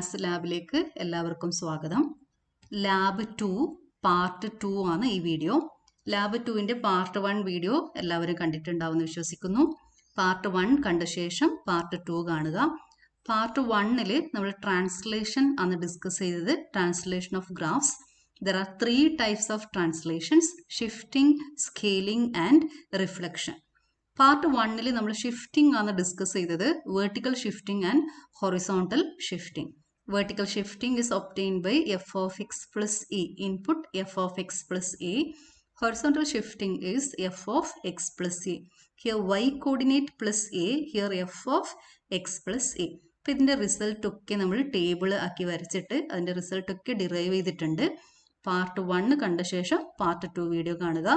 Maths ലാബിലേക്ക് എല്ലാവർക്കും സ്വാഗതം. Lab 2 part 2 ആണ് ഈ വീഡിയോ. ലാബ് 2ന്റെ പാർട്ട് 1 വീഡിയോ എല്ലാവരും കണ്ടിട്ടുണ്ടാവുമെന്ന് വിശ്വസിക്കുന്നു. പാർട്ട് 1 കണ്ട ശേഷം പാർട്ട് 2 കാണുക. പാർട്ട് 1ൽ നമ്മൾ ട്രാൻസ്ലേഷൻ ആണ് ഡിസ്കസ് ചെയ്തത്. Translation of graphs. There are 3 types of translations: shifting, scaling and reflection. Part 1ൽ നമ്മൾ ഷിഫ്റ്റിംഗ് ആണ് ഡിസ്കസ് ചെയ്തത്. Vertical shifting and horizontal shifting. Vertical shifting is obtained by f of x plus e. Input f of x plus e. Horizontal shifting is f of x plus e. Here y coordinate plus a. Here f of x plus a. അപ്പോൾ ഇതിൻ്റെ result ഒക്കെ നമ്മൾ table ആക്കി വരച്ചിട്ട് അതിൻ്റെ result ഒക്കെ derive ചെയ്തിട്ടുണ്ട്. Part 1 കണ്ട ശേഷം പാർട്ട് 2 വീഡിയോ കാണുക.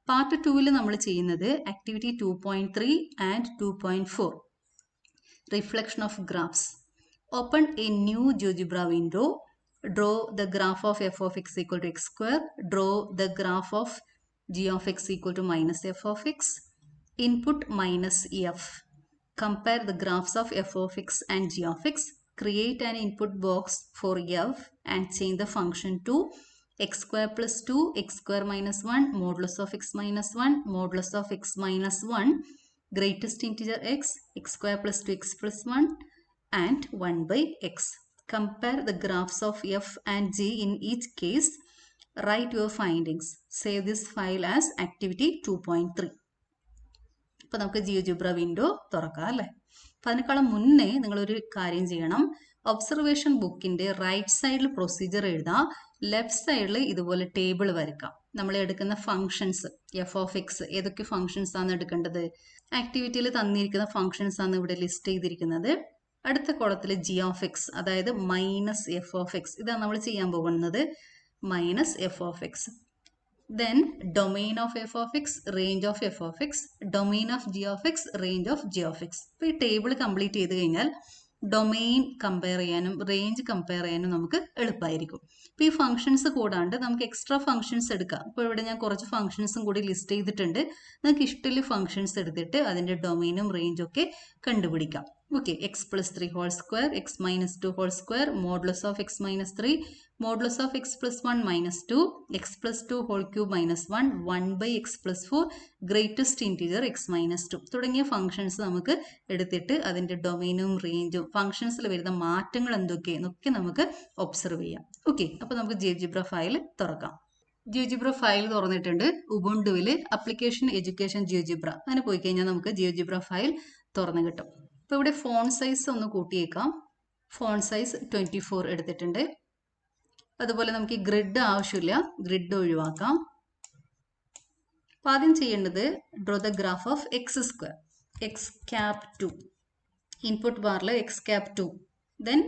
പാർട്ട് 2ൽ നമ്മൾ ചെയ്യുന്നത് activity 2.3 and 2.4 reflection of graphs. Open a new GeoGebra window. Draw the graph of f of x equal to x square. Draw the graph of g of x equal to minus f of x. Input minus f. Compare the graphs of f of x and g of x. Create an input box for f and change the function to x square plus 2, x square minus 1, modulus of x minus 1, modulus of x minus 1, greatest integer x, x square plus 2x plus 1, and 1 by x. Compare the graphs of f and g in each case. Write your findings. Save this file as activity 2.3. ഇപ്പോൾ നമുക്ക് GeoGebra window തുറക്കാം അല്ലേ. അപ്പോൾ അതിനേക്കാളും മുന്നേ നിങ്ങളൊരു കാര്യം ചെയ്യണം. ഒബ്സർവേഷൻ ബുക്കിൻ്റെ റൈറ്റ് സൈഡിൽ പ്രൊസീജിയർ എഴുതാം. ലെഫ്റ്റ് സൈഡിൽ ഇതുപോലെ ടേബിൾ വരയ്ക്കാം. നമ്മൾ എടുക്കുന്ന ഫങ്ഷൻസ് എഫ് ഓഫ് എക്സ് ഏതൊക്കെ ഫങ്ഷൻസ് ആണ് എടുക്കേണ്ടത്. ആക്ടിവിറ്റിയിൽ തന്നിരിക്കുന്ന ഫങ്ഷൻസ് ആണ് ഇവിടെ ലിസ്റ്റ് ചെയ്തിരിക്കുന്നത്. അടുത്ത കോളത്തിൽ ജി ഓഫ് എക്സ്, അതായത് മൈനസ് എഫ് ഓഫ് എക്സ്, ഇതാണ് നമ്മൾ ചെയ്യാൻ പോകുന്നത്. Minus f of X. Then domain of f of X, range of f of X, domain of g of X, range of g of X. ഇപ്പോൾ ഈ table complete ചെയ്ത് കഴിഞ്ഞാൽ domain compare ചെയ്യാനും range compare ചെയ്യാനും നമുക്ക് എളുപ്പമായിരിക്കും. ഇപ്പോൾ ഈ ഫംഗ്ഷൻസ് കൂടാണ്ട് നമുക്ക് എക്സ്ട്രാ ഫംഗ്ഷൻസ് എടുക്കാം. ഇപ്പോൾ ഇവിടെ ഞാൻ കുറച്ച് ഫംഗ്ഷൻസും കൂടി ലിസ്റ്റ് ചെയ്തിട്ടുണ്ട്. നമുക്ക് ഇഷ്ടമുള്ള ഫംഗ്ഷൻസ് എടുത്തിട്ട് അതിൻ്റെ ഡൊമെയിനും റേഞ്ചും ഒക്കെ കണ്ടുപിടിക്കാം. Okay, x plus 3 whole square, x minus 2 whole square, modulus of x minus 3, modulus of x plus 1 minus 2, x plus 2 whole cube minus 1, 1 by x plus 4, greatest integer x minus 2 തുടങ്ങിയ functions നമുക്ക് എടുത്തിട്ട് അതിൻ്റെ ഡൊമെയിനും റേഞ്ചും ഫംഗ്ഷൻസിൽ വരുന്ന മാറ്റങ്ങൾ എന്തൊക്കെയെന്നൊക്കെ നമുക്ക് observe ചെയ്യാം. Okay, അപ്പോൾ നമുക്ക് GeoGebra ഫയൽ തുറക്കാം. GeoGebra ഫയൽ തുറന്നിട്ടുണ്ട്. ഉബുണ്ടുവിൽ ആപ്ലിക്കേഷൻ എഡ്യൂക്കേഷൻ GeoGebra അങ്ങനെ പോയി കഴിഞ്ഞാൽ നമുക്ക് GeoGebra ഫയൽ തുറന്നു കിട്ടും. അപ്പോൾ ഇവിടെ ഫോൺ സൈസ് ഒന്ന് കൂട്ടിയേക്കാം. ഫോൺ സൈസ് 24 എടുത്തിട്ടുണ്ട്. അതുപോലെ നമുക്ക് ഈ ഗ്രിഡ് ആവശ്യമില്ല, ഗ്രിഡ് ഒഴിവാക്കാം. അപ്പോൾ ആദ്യം ചെയ്യേണ്ടത് draw the graph of x square, x cap 2. Input ബാറിൽ x cap 2, then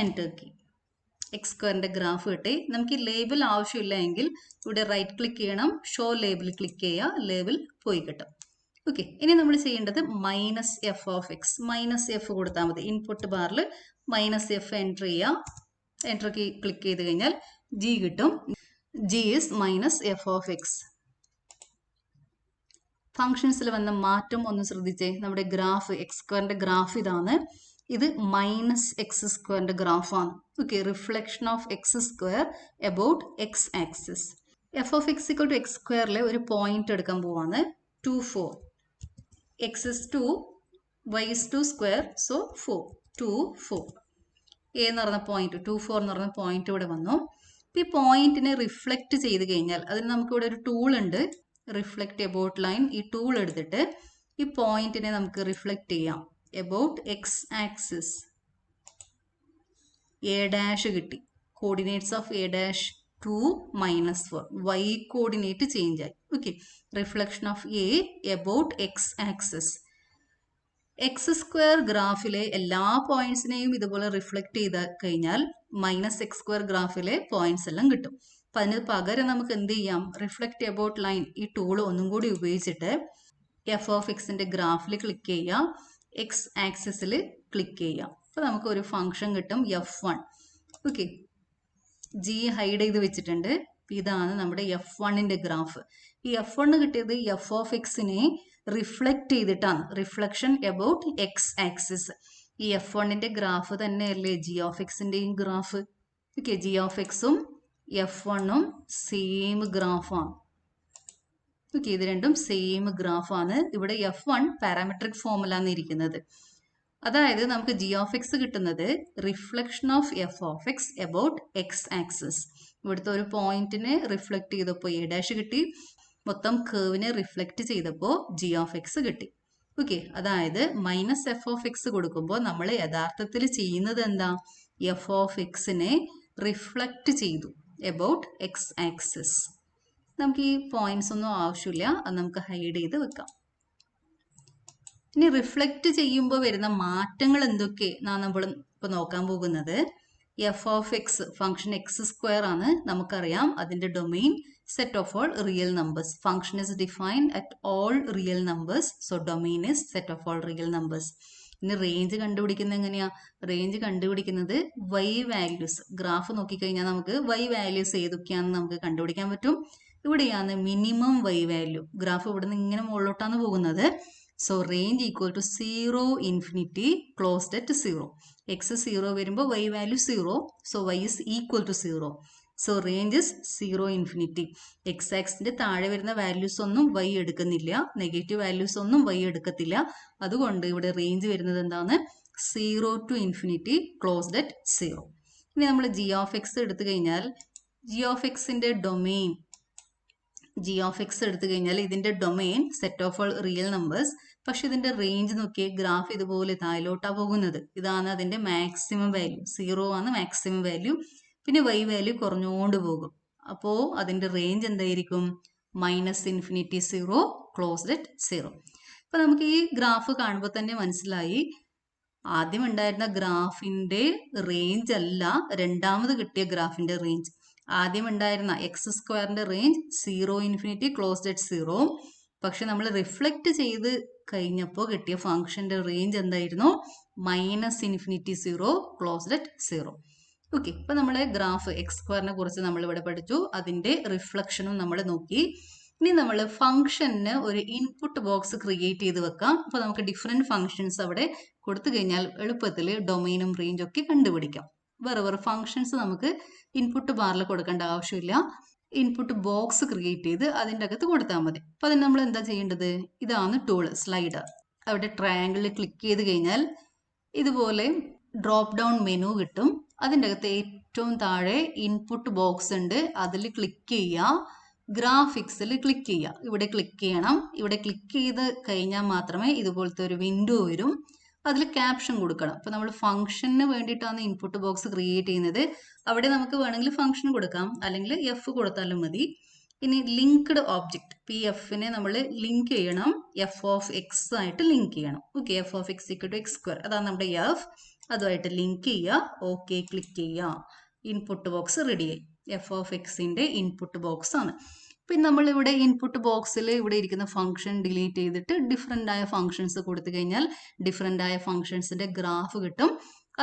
enter key. X സ്ക്വയറിൻ്റെ ഗ്രാഫ് കിട്ടി. നമുക്ക് ഈ ലേബൽ ആവശ്യമില്ല എങ്കിൽ ഇവിടെ റൈറ്റ് ക്ലിക്ക് ചെയ്യണം, ഷോ ലേബിൾ ക്ലിക്ക് ചെയ്യുക, ലേബൽ പോയി കിട്ടും. ഓക്കെ, ഇനി നമ്മൾ ചെയ്യേണ്ടത് minus f of x, minus f കൊടുത്താൽ മതി. ഇൻപുട്ട് ബാറിൽ മൈനസ് എഫ് എൻറ്റർ ചെയ്യുക, എൻറ്റർ കീ ക്ലിക്ക് ചെയ്ത് കഴിഞ്ഞാൽ ജി കിട്ടും. G is minus f of x. ഫങ്ഷൻസിൽ വന്ന മാറ്റം ഒന്ന് ശ്രദ്ധിച്ചേ. നമ്മുടെ ഗ്രാഫ് എക്സ് സ്ക്വയറിൻ്റെ ഗ്രാഫ് ഇതാണ്. ഇത് മൈനസ് എക്സ് സ്ക്വയറിൻ്റെ ഗ്രാഫാണ്. Okay, reflection of x square about x axis. F of x equal to x സ്ക്വയറിൽ ഒരു പോയിന്റ് എടുക്കാൻ പോവാണ്. 2, 4. X is 2, y is 2 square, so 4. 2, 4. A എന്ന് പറഞ്ഞ പോയിന്റ് 2, 4 എന്ന് പറഞ്ഞ പോയിന്റ് ഇവിടെ വന്നു. ഈ പോയിന്റിനെ റിഫ്ലക്റ്റ് ചെയ്ത് കഴിഞ്ഞാൽ അതിന് നമുക്കിവിടെ ഒരു ടൂൾ ഉണ്ട്, റിഫ്ലക്റ്റ് എബൌട്ട് ലൈൻ. ഈ ടൂൾ എടുത്തിട്ട് ഈ പോയിന്റിനെ നമുക്ക് റിഫ്ലക്റ്റ് ചെയ്യാം about x axis. A dash കിട്ടി. Coordinates of A dash 2, -4. y coordinate change ആയി. Okay, reflection of A about x axis. X square ഗ്രാഫിലെ എല്ലാ പോയിന്റ്സിനെയും ഇതുപോലെ റിഫ്ലക്റ്റ് ചെയ്ത് കഴിഞ്ഞാൽ മൈനസ് എക്സ് സ്ക്വയർ ഗ്രാഫിലെ പോയിന്റ്സ് എല്ലാം കിട്ടും. അപ്പം അതിന് പകരം നമുക്ക് എന്ത് ചെയ്യാം, റിഫ്ലക്റ്റ് എബൌട്ട് ലൈൻ ഈ ടൂൾ ഒന്നും കൂടി ഉപയോഗിച്ചിട്ട് എഫ് ഓഫ് എക്സിൻ്റെ ഗ്രാഫിൽ ക്ലിക്ക് ചെയ്യുക, എക്സ് ആക്സിസിൽ ക്ലിക്ക് ചെയ്യുക. അപ്പോൾ നമുക്ക് ഒരു ഫംഗ്ഷൻ കിട്ടും F1. ഓക്കെ, ജി ഹൈഡ് ചെയ്ത് വെച്ചിട്ടുണ്ട്. ഇതാണ് നമ്മുടെ F1ൻ്റെ ഗ്രാഫ്. ഈ F1 കിട്ടിയത് എഫ് ഓഫ് എക്സിനെ റിഫ്ലക്റ്റ് ചെയ്തിട്ടാണ്. Reflection about x axis. ഈ F1ന്റെ ഗ്രാഫ് തന്നെയല്ലേ ജി ഓഫ് എക്സിന്റെയും ഗ്രാഫ്. ഓക്കെ, ജി ഓഫ് എക്സും F1ഉം സെയിം ഗ്രാഫാണ്. ഓക്കെ, ഇത് രണ്ടും സെയിം ഗ്രാഫാണ്. ഇവിടെ F1 പാരാമെട്രിക് ഫോമുലാണ് ഇരിക്കുന്നത്. അതായത് നമുക്ക് ജി ഓഫ് എക്സ് കിട്ടുന്നത് reflection of f of X about x axis. ഇവിടുത്തെ ഒരു പോയിന്റിനെ റിഫ്ലക്ട് ചെയ്തപ്പോൾ എ ഡാഷ് കിട്ടി, മൊത്തം കേവിനെ റിഫ്ലക്ട് ചെയ്തപ്പോൾ ജി ഓഫ് എക്സ് കിട്ടി. ഓക്കെ, അതായത് മൈനസ് എഫ് ഓഫ് എക്സ് കൊടുക്കുമ്പോൾ നമ്മൾ യഥാർത്ഥത്തിൽ ചെയ്യുന്നത് എന്താ, എഫ് ഓഫ് എക്സിനെ റിഫ്ലക്ട് ചെയ്തു എബൌട്ട് എക്സ് ആക്സിസ്. നമുക്ക് ഈ പോയിന്റ്സ് ഒന്നും ആവശ്യമില്ല, അത് നമുക്ക് ഹൈഡ് ചെയ്ത് വെക്കാം. ഇനി റിഫ്ലക്റ്റ് ചെയ്യുമ്പോൾ വരുന്ന മാറ്റങ്ങൾ എന്തൊക്കെ നമ്മൾ ഇപ്പോൾ നോക്കാൻ പോകുന്നത്. F of X function x square ആണ്, നമുക്കറിയാം അതിന്റെ domain set of all real numbers. Function is defined at all real numbers, so domain is set of all real numbers. ഇനി റേഞ്ച് കണ്ടുപിടിക്കുന്നത് എങ്ങനെയാ, റേഞ്ച് കണ്ടുപിടിക്കുന്നത് വൈ വാല്യൂസ്. ഗ്രാഫ് നോക്കിക്കഴിഞ്ഞാൽ നമുക്ക് Y values ഏതൊക്കെയാണെന്ന് നമുക്ക് കണ്ടുപിടിക്കാൻ പറ്റും. ഇവിടെയാണ് മിനിമം വൈ വാല്യൂ. ഗ്രാഫ് ഇവിടെ നിന്ന് ഇങ്ങനെ മുകളിലോട്ടാണ് പോകുന്നത്. So range equal to 0 infinity closed at 0. X 0 വരുമ്പോൾ y value 0, so y is equal to 0. So range is 0 infinity. X ആക്സിന്റെ താഴെ വരുന്ന വാല്യൂസ് ഒന്നും വൈ എടുക്കുന്നില്ല, നെഗറ്റീവ് വാല്യൂസ് ഒന്നും വൈ എടുക്കത്തില്ല. അതുകൊണ്ട് ഇവിടെ റേഞ്ച് വരുന്നത് എന്താണ്, 0 ടു ഇൻഫിനിറ്റി ക്ലോസ്ഡ് അറ്റ് 0. ഇനി നമ്മൾ ജി ഓഫ് എക്സ് എടുത്തു കഴിഞ്ഞാൽ ജി ഓഫ് എക്സിന്റെ ഡൊമെയിൻ, ജി ഓഫ് എക്സ് എടുത്തു കഴിഞ്ഞാൽ ഇതിന്റെ domain set of all real numbers. പക്ഷെ ഇതിന്റെ റേഞ്ച് നോക്കിയേ, ഗ്രാഫ് ഇതുപോലെ താഴോട്ടാ പോകുന്നത്. ഇതാണ് അതിന്റെ മാക്സിമം വാല്യൂ, 0 ആണ് മാക്സിമം വാല്യൂ. പിന്നെ വൈ വാല്യൂ കുറഞ്ഞുകൊണ്ട് പോകും. അപ്പോൾ അതിന്റെ റേഞ്ച് എന്തായിരിക്കും, മൈനസ് ഇൻഫിനിറ്റി 0 ക്ലോസ്ഡ് അറ്റ് 0. അപ്പൊ നമുക്ക് ഈ ഗ്രാഫ് കാണുമ്പോൾ തന്നെ മനസ്സിലായി, ആദ്യം ഉണ്ടായിരുന്ന ഗ്രാഫിന്റെ റേഞ്ച് അല്ല രണ്ടാമത് കിട്ടിയ ഗ്രാഫിന്റെ റേഞ്ച്. ആദ്യം ഉണ്ടായിരുന്ന എക്സ് സ്ക്വയറിന്റെ റേഞ്ച് 0 ഇൻഫിനിറ്റി ക്ലോസ്ഡ് അറ്റ് 0. പക്ഷെ നമ്മൾ റിഫ്ലക്ട് ചെയ്ത് കഴിഞ്ഞപ്പോൾ കിട്ടിയ ഫംഗ്ഷന്റെ റേഞ്ച് എന്തായിരുന്നു, minus infinity 0 closed at 0. Okay, ഇപ്പൊ നമ്മളെ ഗ്രാഫ് എക്സ് സ്ക്വയറിനെ കുറിച്ച് നമ്മൾ ഇവിടെ പഠിച്ചു, അതിന്റെ റിഫ്ലക്ഷനും നമ്മൾ നോക്കി. ഇനി നമ്മൾ ഫംഗ്ഷന് ഒരു ഇൻപുട്ട് ബോക്സ് ക്രിയേറ്റ് ചെയ്ത് വെക്കാം. അപ്പൊ നമുക്ക് ഡിഫറെന്റ് ഫംഗ്ഷൻസ് അവിടെ കൊടുത്തു കഴിഞ്ഞാൽ എളുപ്പത്തിൽ ഡൊമെയിനും റേഞ്ചും ഒക്കെ കണ്ടുപിടിക്കാം. വേറെ ഫംഗ്ഷൻസ് നമുക്ക് ഇൻപുട്ട് ബാറിൽ കൊടുക്കേണ്ട ആവശ്യമില്ല, ഇൻപുട്ട് ബോക്സ് ക്രിയേറ്റ് ചെയ്ത് അതിൻ്റെ അകത്ത് കൊടുത്താൽ മതി. അപ്പൊ അതിന് നമ്മൾ എന്താ ചെയ്യേണ്ടത്, ഇതാണ് ടൂള് സ്ലൈഡർ. അവിടെ ട്രയാങ്കിളിൽ ക്ലിക്ക് ചെയ്ത് കഴിഞ്ഞാൽ ഇതുപോലെ ഡ്രോപ്പ് ഡൗൺ മെനു കിട്ടും. അതിൻ്റെ അകത്ത് ഏറ്റവും താഴെ ഇൻപുട്ട് ബോക്സ് ഉണ്ട്, അതിൽ ക്ലിക്ക് ചെയ്യുക, ഗ്രാഫിക്സിൽ ക്ലിക്ക് ചെയ്യുക. ഇവിടെ ക്ലിക്ക് ചെയ്യണം. ഇവിടെ ക്ലിക്ക് ചെയ്ത് കഴിഞ്ഞാൽ മാത്രമേ ഇതുപോലത്തെ ഒരു വിൻഡോ വരും. അതിൽ ക്യാപ്ഷൻ കൊടുക്കണം. അപ്പോൾ നമ്മൾ ഫംഗ്ഷന് വേണ്ടിയിട്ടാണ് ഇൻപുട്ട് ബോക്സ് ക്രിയേറ്റ് ചെയ്യുന്നത്. അവിടെ നമുക്ക് വേണമെങ്കിൽ ഫംഗ്ഷൻ കൊടുക്കാം, അല്ലെങ്കിൽ എഫ് കൊടുത്താലും മതി. ഇനി ലിങ്ക്ഡ് ഓബ്ജക്റ്റ്, പി എഫിനെ നമ്മൾ ലിങ്ക് ചെയ്യണം, എഫ് ഓഫ് എക്സ് ആയിട്ട് ലിങ്ക് ചെയ്യണം. Okay, f of x equal to x square, അതാണ് നമ്മുടെ എഫ്. അതുമായിട്ട് ലിങ്ക് ചെയ്യുക, ഓക്കെ ക്ലിക്ക് ചെയ്യുക. ഇൻപുട്ട് ബോക്സ് റെഡിയായി. എഫ് ഓഫ് എക്സിന്റെ ഇൻപുട്ട് ബോക്സ് ആണ്. പിന്നെ നമ്മളിവിടെ ഇൻപുട്ട് ബോക്സിൽ ഇവിടെ ഇരിക്കുന്ന ഫംഗ്ഷൻ ഡിലീറ്റ് ചെയ്തിട്ട് ഡിഫറെൻ്റ് ആയ ഫംഗ്ഷൻസ് കൊടുത്തു കഴിഞ്ഞാൽ ഡിഫറെൻ്റ് ആയ ഫംഗ്ഷൻസിന്റെ ഗ്രാഫ് കിട്ടും.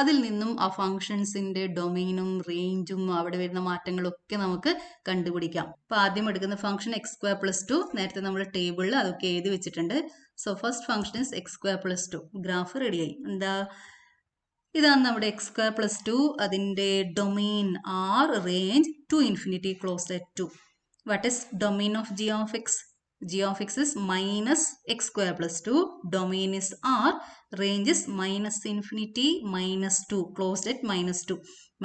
അതിൽ നിന്നും ആ ഫംഗ്ഷൻസിന്റെ ഡൊമെയിനും റേഞ്ചും അവിടെ വരുന്ന മാറ്റങ്ങളൊക്കെ നമുക്ക് കണ്ടുപിടിക്കാം. അപ്പൊ ആദ്യം എടുക്കുന്ന ഫംഗ്ഷൻ എക്സ് സ്ക്വയർ പ്ലസ് 2, നേരത്തെ നമ്മൾ ടേബിളിൽ അതൊക്കെ എഴുതി വെച്ചിട്ടുണ്ട്. So first function is x square plus 2. Graph റെഡിയായി. എന്താ, ഇതാണ് നമ്മുടെ എക്സ് സ്ക്വയർ പ്ലസ് 2. അതിന്റെ domain R, range to infinity closed at 2. What is domain of g of x? G of x is minus x square plus 2. Domain is R. Range is minus infinity minus 2. Closed at minus 2.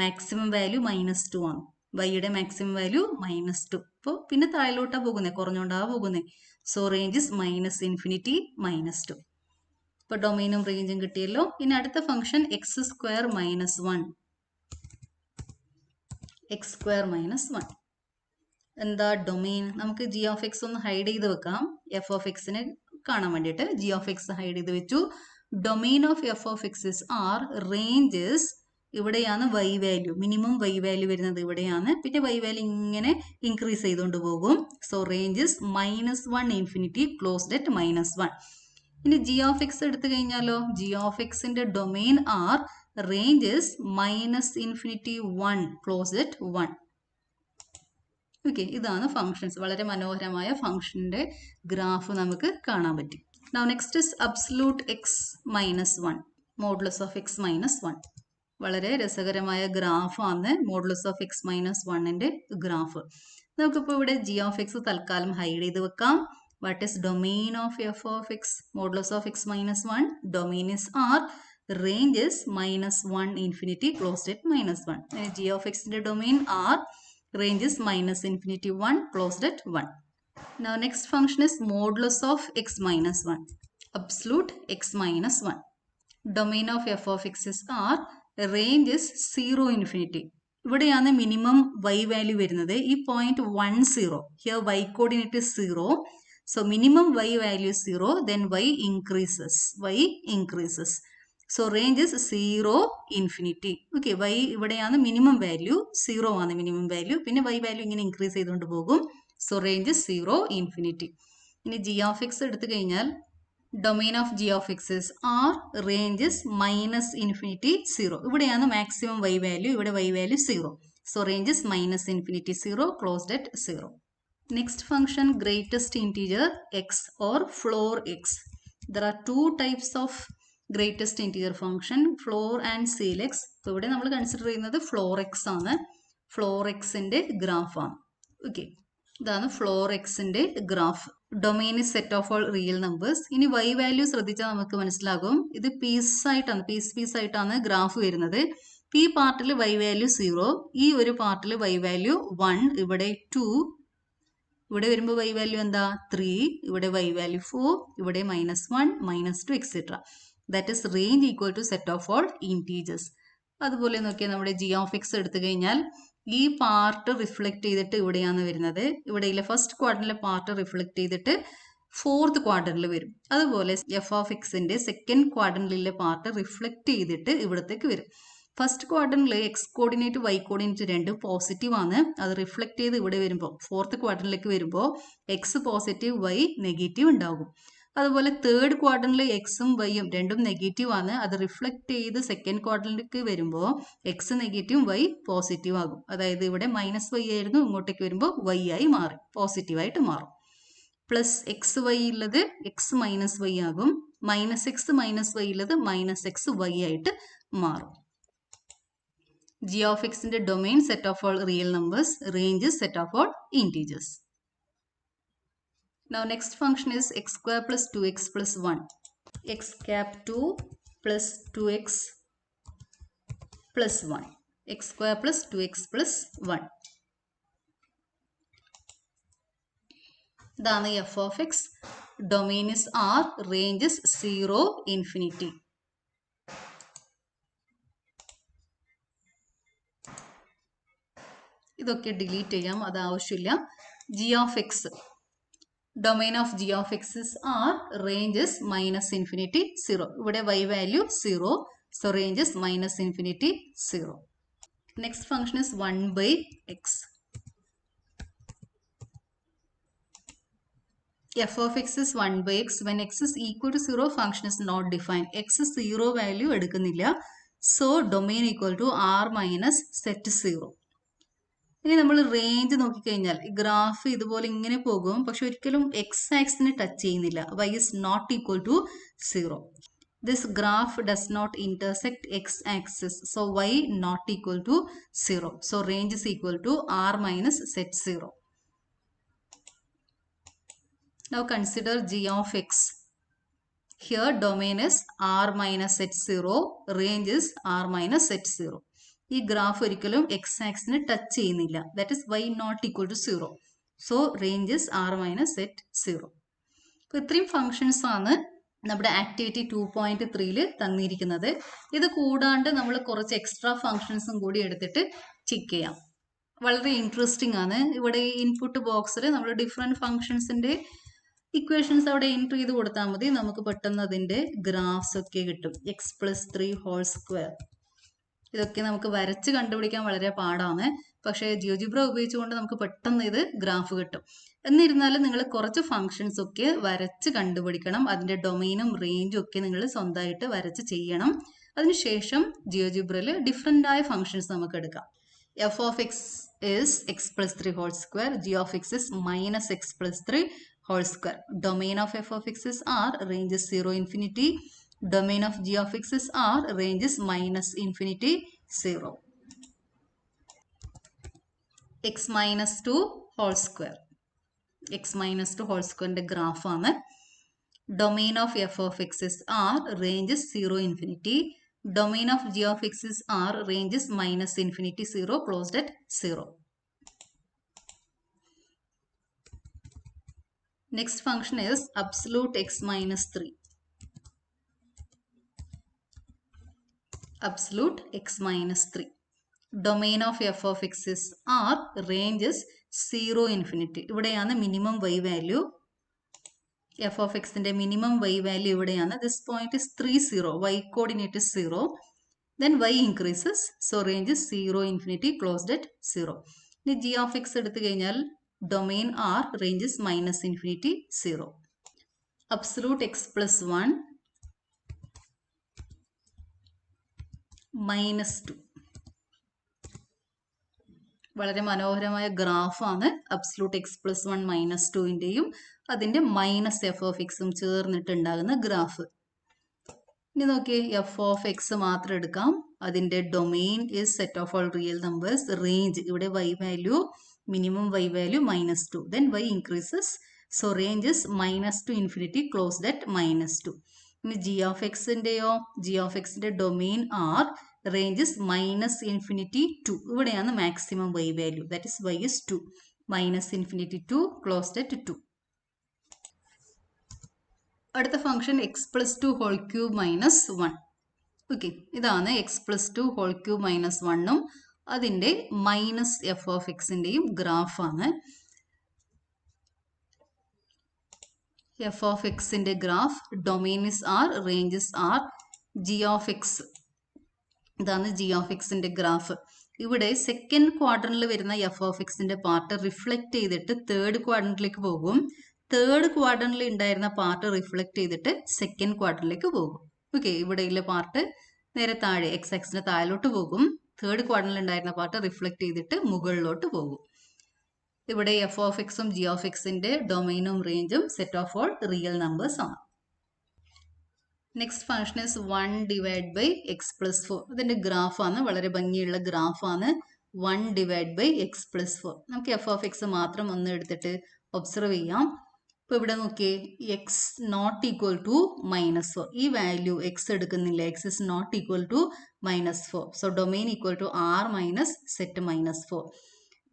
Maximum value minus 2 ആണ്. y യുടെ maximum value minus 2. അപ്പോൾ പിന്നെ താഴോട്ടാ പോകുന്നത്, കുറഞ്ഞോണ്ടാ പോകുന്നത്. So range is minus infinity minus 2. ഇപ്പോൾ ഡൊമൈനും റേഞ്ചും കിട്ടിയല്ലോ. ഇനി അടുത്ത function x square minus 1. X square minus 1. എന്താ ഡൊമെയിൻ, നമുക്ക് ജി ഓഫ് എക്സ് ഒന്ന് ഹൈഡ് ചെയ്ത് വെക്കാം, എഫ് ഓഫ് എക്സിനെ കാണാൻ വേണ്ടിയിട്ട്. ജി ഓഫ് എക്സ് ഹൈഡ് ചെയ്ത് വെച്ചു. Domain of f of x is R. Ranges ഇവിടെയാണ് y value, minimum y value വരുന്നത് ഇവിടെയാണ്. പിന്നെ വൈ വാല്യൂ ഇങ്ങനെ ഇൻക്രീസ് ചെയ്തുകൊണ്ട് പോകും. So ranges -1 infinity closed at -1. ഇനി ജി ഓഫ് എക്സ് എടുത്തു കഴിഞ്ഞാലോ, ജി ഓഫ് എക്സിന്റെ domain R, ranges -1 closed at 1. Okay, ഇതാണ് ഫംഗ്ഷൻസ്. വളരെ മനോഹരമായ ഫംഗ്ഷന്റെ ഗ്രാഫ് നമുക്ക് കാണാൻ പറ്റും. Now next is absolute x minus 1. Modulus of x minus 1. വളരെ രസകരമായ ഗ്രാഫാണ് മോഡുലസ് ഓഫ് എക്സ് മൈനസ് 1ന്റെ ഗ്രാഫ്. നമുക്കിപ്പോൾ ഇവിടെ ജി ഓഫ് എക്സ് തൽക്കാലം ഹൈഡ് ചെയ്ത് വെക്കാം. What is domain of f of x modulus of x minus 1? Domain is R, range is -1 infinity closed at -1. G of എക്സിന്റെ domain R, range is -infinity 1 closed at 1. Now next function is modulus of x minus 1, absolute x minus 1. Domain of f of x is r, range is 0 infinity. ഇവിടെയാണ് minimum y value വരുന്നത്. ഈ point 1 0. Here y coordinate is 0. So minimum y value is 0, then y increases. So range is 0 infinity. Okay, y ഇവിടെയാണ് minimum value, 0 ആണ് minimum value. പിന്നെ y value ഇങ്ങനെ increase ചെയ്തുകൊണ്ട് പോകും. So range 0 infinity. ഇനി G of x എടുത്തു കഴിഞ്ഞാൽ domain of g of x is R, range is -infinity 0. ഇവിടെയാണ് മാക്സിമം y വാല്യൂ, ഇവിടെ y value 0. So range is -infinity 0 closed at 0. Next function greatest integer x or floor x. There are two types of greatest integer function, floor and ceil x. അപ്പോൾ ഇവിടെ നമ്മൾ consider ചെയ്യുന്നത് floor X ആണ്. Floor എക്സിന്റെ ഗ്രാഫാണ്. Okay, ഇതാണ് floor എക്സിന്റെ graph. Domain is set of all real numbers. ഇനി y value ശ്രദ്ധിച്ചാൽ നമുക്ക് മനസ്സിലാകും, ഇത് പീസ് ആയിട്ടാണ് ഗ്രാഫ് വരുന്നത്. ഈ പാർട്ടിൽ y വാല്യൂ 0, ഈ ഒരു പാർട്ടിൽ y വാല്യൂ 1, ഇവിടെ 2, ഇവിടെ വരുമ്പോൾ y വാല്യൂ എന്താ 3, ഇവിടെ y വാല്യൂ 4, ഇവിടെ -1, -2 etcetera. That is range equal to set of all integers. അതുപോലെ നോക്കിയാൽ നമ്മുടെ ജി ഓഫ് എക്സ് എടുത്തു കഴിഞ്ഞാൽ ഈ പാർട്ട് റിഫ്ലക്ട് ചെയ്തിട്ട് ഇവിടെയാണ് വരുന്നത്. ഇവിടെയിലെ ഫസ്റ്റ് ക്വാഡ്രന്റിലെ പാർട്ട് റിഫ്ലക്ട് ചെയ്തിട്ട് ഫോർത്ത് ക്വാഡ്രന്റിൽ വരും. അതുപോലെ എഫ് ഓഫ് എക്സിന്റെ സെക്കൻഡ് ക്വാഡ്രന്റിലെ പാർട്ട് റിഫ്ലക്ട് ചെയ്തിട്ട് ഇവിടത്തേക്ക് വരും. ഫസ്റ്റ് ക്വാഡ്രന്റിൽ എക്സ് കോർഡിനേറ്റ് വൈ കോർഡിനേറ്റ് രണ്ടും പോസിറ്റീവ് ആണ്. അത് റിഫ്ലക്ട് ചെയ്ത് ഇവിടെ വരുമ്പോൾ ഫോർത്ത് ക്വാഡ്രന്റിലേക്ക് വരുമ്പോൾ എക്സ് പോസിറ്റീവ് വൈ നെഗറ്റീവ് ഉണ്ടാകും. അതുപോലെ തേർഡ് ക്വാഡ്രന്റിൽ എക്സും വൈയും രണ്ടും നെഗറ്റീവ് ആണ്. അത് റിഫ്ലക്ട് ചെയ്ത് സെക്കൻഡ് ക്വാഡ്രന്റിലേക്ക് വരുമ്പോൾ എക്സ് നെഗറ്റീവും വൈ പോസിറ്റീവ് ആകും. അതായത് ഇവിടെ -y ആയിരുന്നു, ഇങ്ങോട്ടേക്ക് വരുമ്പോൾ y ആയി മാറി, പോസിറ്റീവായിട്ട് മാറും. പ്ലസ് എക്സ് വൈ ഉള്ളത് എക്സ് -y ആകും. -x -y ഉള്ളത് -xy ആയിട്ട് മാറും. ജി ഓഫ് എക്സിന്റെ domain set of all real numbers, range set of all integers. Now next function is x square plus 2x plus 1. X cap 2 plus 2x plus 1. X square plus 2x plus 1. ഇതാണ് f of x. Domain is R. Range is 0 infinity. ഇതൊക്കെ delete ചെയ്യാം, അത് ആവശ്യമില്ല. g of x. Domain of g of x is R, range is -infinity 0. ഇവിടെ y value 0, so range is -infinity 0. Next function is 1 by x. f of x is 1 by x. When x is equal to 0, function is not defined. x is 0 value എടുക്കുന്നില്ല, so domain equal to R minus set 0. ഇനി നമ്മൾ range നോക്കിക്കഴിഞ്ഞാൽ ഈ graph ഇതുപോലെ ഇങ്ങനെ പോകും, പക്ഷെ ഒരിക്കലും എക്സ് ആക്സിനെ ടച്ച് ചെയ്യുന്നില്ല. y is not equal to 0. This graph does not intersect x axis, so y not equal to 0. So range is equal to R minus set 0. Now consider g of x. Here domain is R minus set 0, range is R minus set 0. ഈ graph ഒരിക്കലും x ആക്സിനെ touch ചെയ്യുന്നില്ല. That is y not equal to 0. So range is R minus set 0. അപ്പോൾ ഇത്രയും functions ആണ് നമ്മുടെ activity 2.3ൽ തന്നിരിക്കുന്നത്. ഇത് കൂടാണ്ട് നമ്മൾ കുറച്ച് എക്സ്ട്രാ ഫങ്ഷൻസും കൂടി എടുത്തിട്ട് ചെക്ക് ചെയ്യാം. വളരെ ഇൻട്രസ്റ്റിംഗ് ആണ്. ഇവിടെ ഇൻപുട്ട് ബോക്സിൽ നമ്മൾ ഡിഫറെൻറ്റ് ഫങ്ഷൻസിൻ്റെ ഇക്വേഷൻസ് അവിടെ എൻട്രി ചെയ്ത് കൊടുത്താൽ മതി. നമുക്ക് പെട്ടെന്ന് അതിൻ്റെ ഗ്രാഫ്സ് ഒക്കെ കിട്ടും. x+3² ഇതൊക്കെ നമുക്ക് വരച്ച് കണ്ടുപിടിക്കാൻ വളരെ പാടാണ്. പക്ഷേ ജിയോജിബ്ര ഉപയോഗിച്ചുകൊണ്ട് നമുക്ക് പെട്ടെന്ന് ഇത് ഗ്രാഫ് കിട്ടും. എന്നിരുന്നാലും നിങ്ങൾ കുറച്ച് ഫങ്ഷൻസ് ഒക്കെ വരച്ച് കണ്ടുപിടിക്കണം. അതിൻ്റെ ഡൊമെയിനും റേഞ്ചും ഒക്കെ നിങ്ങൾ സ്വന്തമായിട്ട് വരച്ച് ചെയ്യണം. അതിനുശേഷം ജിയോജിബ്രയിൽ ഡിഫറെൻ്റ് ആയ ഫങ്ഷൻസ് നമുക്ക് എടുക്കാം. F of X is x+3². g of x is -x+3². Domain of f of x is R. Range is 0 infinity. Domain of g of x is R, range is minus infinity 0. X minus 2 whole square. X minus 2 whole square ന്റെ graph ആണ്. Domain of f of x is R, range is 0 infinity. Domain of g of x is R, range is minus infinity 0, closed at 0. Next function is absolute x minus 3. Absolute x minus 3. Domain of f of x is R, range is 0 infinity. ഇവിടെയാണ് minimum y value. f of x ന്റെ minimum y value ഇവിടെയാണ്. This point is 3, 0. Y coordinate is 0. Then y increases. So range is 0 infinity, closed at 0. ഇനി g of x എടുത്തു കഴിഞ്ഞാൽ domain R, range is minus infinity 0. Absolute x plus 1 minus 2. വളരെ മനോഹരമായ ഗ്രാഫാണ് absolute X plus 1 minus 2ൻ്റെയും അതിൻ്റെ minus f of എക്സും ചേർന്നിട്ടുണ്ടാകുന്ന graph. ഇനി നോക്കിയേ, F of X മാത്രം എടുക്കാം. അതിൻ്റെ domain is set of all real numbers. Range ഇവിടെ y value, minimum y value -2. Then y increases. So range is -2 infinity, closed at -2. ഇനി G of എക്സിൻ്റെയോ, G of എക്സിൻ്റെ domain R, range is minus infinity 2. ഇവിടെയാണ് maximum y value. That is y is 2. Minus infinity 2, closed at 2. അടുത്ത function x plus 2 whole cube minus 1. Okay, ഇതാണ് x plus 2 whole cube minus 1ഉം അതിൻ്റെ minus f of എക്സിൻ്റെയും ഗ്രാഫാണ്. F of എക്സിൻ്റെ graph, domain is R, range is R. G of x, ഇതാണ് G of എക്സിൻ്റെ graph. ഇവിടെ സെക്കൻഡ് ക്വാഡ്രന്റിൽ വരുന്ന എഫ് ഓഫ് എക്സിൻ്റെ പാർട്ട് റിഫ്ലക്റ്റ് ചെയ്തിട്ട് തേർഡ് ക്വാഡ്രന്റിലേക്ക് പോകും. തേർഡ് ക്വാഡ്രന്റിൽ ഉണ്ടായിരുന്ന പാർട്ട് റിഫ്ലക്റ്റ് ചെയ്തിട്ട് സെക്കൻഡ് ക്വാഡ്രന്റിലേക്ക് പോകും. ഓക്കെ, ഇവിടെയുള്ള പാർട്ട് നേരെ താഴെ എക്സ് ആക്സിന് താഴോട്ട് പോകും. തേർഡ് ക്വാഡ്രന്റിൽ ഉണ്ടായിരുന്ന പാർട്ട് റിഫ്ലക്റ്റ് ചെയ്തിട്ട് മുകളിലോട്ട് പോകും. ഇവിടെ എഫ് ഓഫ് എക്സും ജി ഓഫ് എക്സിൻ്റെ ഡൊമൈനും റേഞ്ചും set of all real numbers ആണ്. Next function is 1 divide by x plus 4. ഇതിൻ്റെ ഗ്രാഫാണ്, വളരെ ഭംഗിയുള്ള ഗ്രാഫാണ്. 1 ഡിവൈഡ് ബൈ എക്സ് പ്ലസ് 4. നമുക്ക് എഫ് ഓഫ് എക്സ് മാത്രം ഒന്ന് എടുത്തിട്ട് ഒബ്സർവ് ചെയ്യാം. ഇപ്പോൾ ഇവിടെ നോക്കിയേ, എക്സ് നോട്ട് ഈക്വൽ ടു -4. ഈ വാല്യൂ എക്സ് എടുക്കുന്നില്ല. X is not equal to -4. So domain equal to R minus set -4.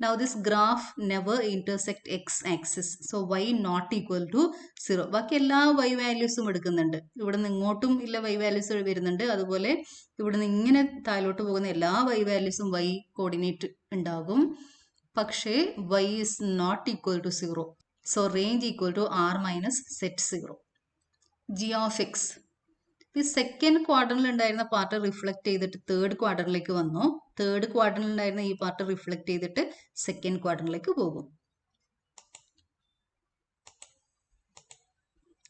Now this graph never intersect x axis. So y not equal to 0. ബാക്കി എല്ലാ y വാല്യൂസും എടുക്കുന്നുണ്ട്. ഇവിടെ നിന്ന് ഇങ്ങോട്ടും ഇല്ല y values വരുന്നുണ്ട്. അതുപോലെ ഇവിടെ നിന്ന് ഇങ്ങനെ താഴോട്ട് പോകുന്ന എല്ലാ y വാല്യൂസും y കോർഡിനേറ്റ് ഉണ്ടാകും. പക്ഷേ y is not equal to 0. So range equal to r minus set 0. g of x. ഈ സെക്കൻഡ് ക്വാഡ്രന്റിൽ ഉണ്ടായിരുന്ന പാർട്ട് റിഫ്ലക്റ്റ് ചെയ്തിട്ട് തേർഡ് ക്വാഡ്രന്റിലേക്ക് വന്നു. തേർഡ് ക്വാഡ്രന്റിൽ ഉണ്ടായിരുന്ന ഈ പാർട്ട് റിഫ്ലക്റ്റ് ചെയ്തിട്ട് സെക്കൻഡ് ക്വാഡ്രന്റിലേക്ക് പോകും.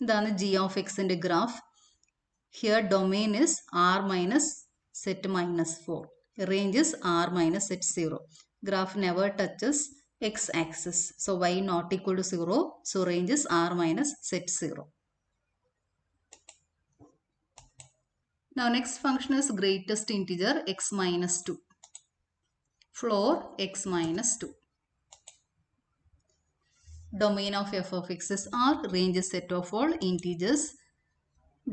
ഇതാണ് ജി ഓഫ് എക്സിന്റെ graph. Here domain is R minus set -4. Range is R minus set 0. Graph never touches x axis. So y not equal to 0. So range is R minus set 0. Now next function is greatest integer x minus 2. Floor x minus 2. Domain of f of x is R, range is set of all integers.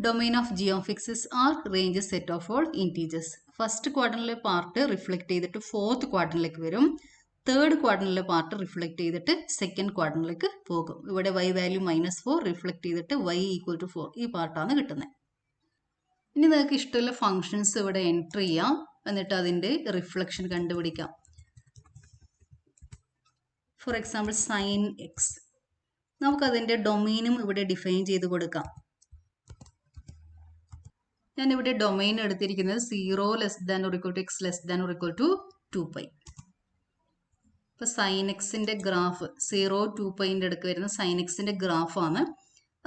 Domain of g of x is R, range is set of all integers. First quadrant part reflect ചെയ്തിട്ട് fourth quadrant വരും. Third quadrant part reflect ചെയ്തിട്ട് second quadrant പോകും. ഇവിടെ y value -4 reflect ചെയ്തിട്ട് y equal to 4. ഈ പാർട്ടാണ് കിട്ടുന്നത്. ഇനി നിങ്ങൾക്ക് ഇഷ്ടമുള്ള ഫങ്ഷൻസ് ഇവിടെ എൻറ്റർ ചെയ്യാം. എന്നിട്ട് അതിൻ്റെ റിഫ്ലക്ഷൻ കണ്ടുപിടിക്കാം. For example sine x. നമുക്കതിൻ്റെ ഡൊമെയിനും ഇവിടെ ഡിഫൈൻ ചെയ്ത് കൊടുക്കാം. ഞാനിവിടെ ഡൊമെയിൻ എടുത്തിരിക്കുന്നത് 0 < x < 2π. ഇപ്പോൾ സൈൻ എക്സിൻ്റെ ഗ്രാഫ് 0 2πൻ്റെ അടുക്ക് വരുന്ന സൈൻ എക്സിൻ്റെ ഗ്രാഫാണ്.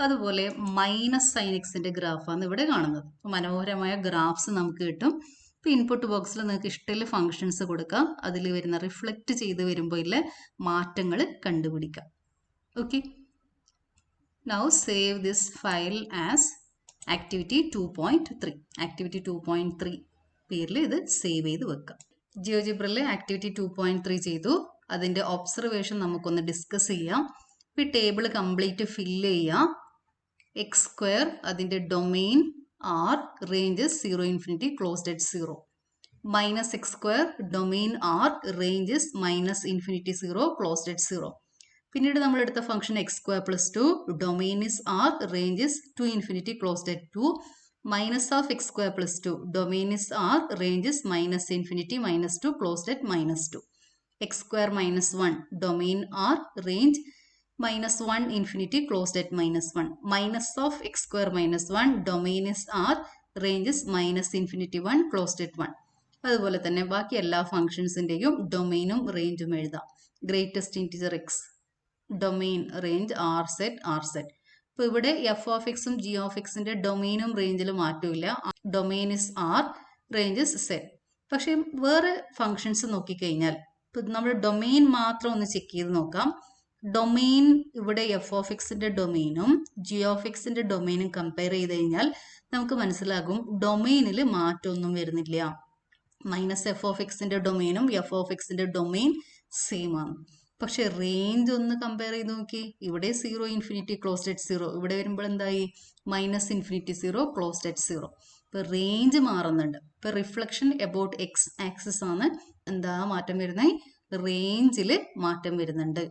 അതുപോലെ മൈനസ് സൈൻ എക്സിൻ്റെ ഗ്രാഫാണ് ഇവിടെ കാണുന്നത്. അപ്പോൾ മനോഹരമായ ഗ്രാഫ്സ് നമുക്ക് കിട്ടും. ഇപ്പോൾ ഇൻപുട്ട് ബോക്സിൽ നിങ്ങൾക്ക് ഇഷ്ടമുള്ള ഫങ്ഷൻസ് കൊടുക്കാം. അതിൽ വരുന്ന റിഫ്ലക്റ്റ് ചെയ്ത് വരുമ്പോൾ ഉള്ള മാറ്റങ്ങൾ കണ്ടുപിടിക്കാം. Okay, now save this file as activity 2.3 activity 2.3 പേരിൽ ഇത് സേവ് ചെയ്ത് വെക്കാം. ജിയോജിബ്രയിൽ ആക്ടിവിറ്റി 2.3 ചെയ്തു. അതിൻ്റെ ഒബ്സർവേഷൻ നമുക്കൊന്ന് ഡിസ്കസ് ചെയ്യാം. ഈ ടേബിൾ കംപ്ലീറ്റ് ഫില്ല് ചെയ്യാം. എക്സ് സ്ക്വയർ അതിൻ്റെ domain R, ranges 0 infinity closed at 0. Minus x square domain R, ranges minus infinity 0 closed at 0. പിന്നീട് നമ്മൾ എടുത്ത function x square plus 2 domain is R, ranges 2 infinity closed at 2. Minus of x square plus 2 domain is R, ranges minus infinity minus 2 closed at minus 2. X square minus 1 domain R, range minus 1 infinity closed at minus 1. Minus of x square minus 1 domain is R, range is minus infinity 1 closed at 1. അതുപോലെ തന്നെ ബാക്കി എല്ലാ ഫംഗ്ഷൻസിൻ്റെയും ഡൊമെയിനും റേഞ്ചും എഴുതാം. Greatest integer x domain range R set. ഇപ്പോൾ ഇവിടെ f of എക്സും ജി ഓഫ് എക്സിൻ്റെ ഡൊമെയിനും റേഞ്ചിലും മാറ്റമില്ല. Domain is R, range is set. പക്ഷേ വേറെ ഫംഗ്ഷൻസ് നോക്കിക്കഴിഞ്ഞാൽ ഇപ്പോൾ നമ്മൾ ഡൊമെയിൻ മാത്രം ഒന്ന് ചെക്ക് ചെയ്ത് നോക്കാം. ഡൊമെയിൻ ഇവിടെ എഫ് ഓഫ് എക്സിൻ്റെ ഡൊമെയിനും ജി ഓഫ് എക്സിൻ്റെ ഡൊമെയിനും കമ്പയർ ചെയ്ത് കഴിഞ്ഞാൽ നമുക്ക് മനസ്സിലാകും ഡൊമെയിനിൽ മാറ്റമൊന്നും വരുന്നില്ല. മൈനസ് എഫ് ഓഫ് എക്സിൻ്റെ ഡൊമെയിനും എഫ് ഓഫ് എക്സിൻ്റെ ഡൊമെയിൻ സെയിം ആണ്. പക്ഷെ റേഞ്ച് ഒന്ന് കമ്പയർ ചെയ്ത് നോക്കി. ഇവിടെ 0 ഇൻഫിനിറ്റി ക്ലോസ്ഡ് അറ്റ് 0, ഇവിടെ വരുമ്പോൾ എന്തായി മൈനസ് ഇൻഫിനിറ്റി 0 ക്ലോസ്ഡ് അറ്റ് 0. ഇപ്പോൾ റേഞ്ച് മാറുന്നുണ്ട്. ഇപ്പോൾ റിഫ്ലക്ഷൻ എബൌട്ട് എക്സ് ആക്സിസ് ആണ് എന്താ മാറ്റം വരുന്നത്, റേഞ്ചിൽ മാറ്റം വരുന്നുണ്ട്.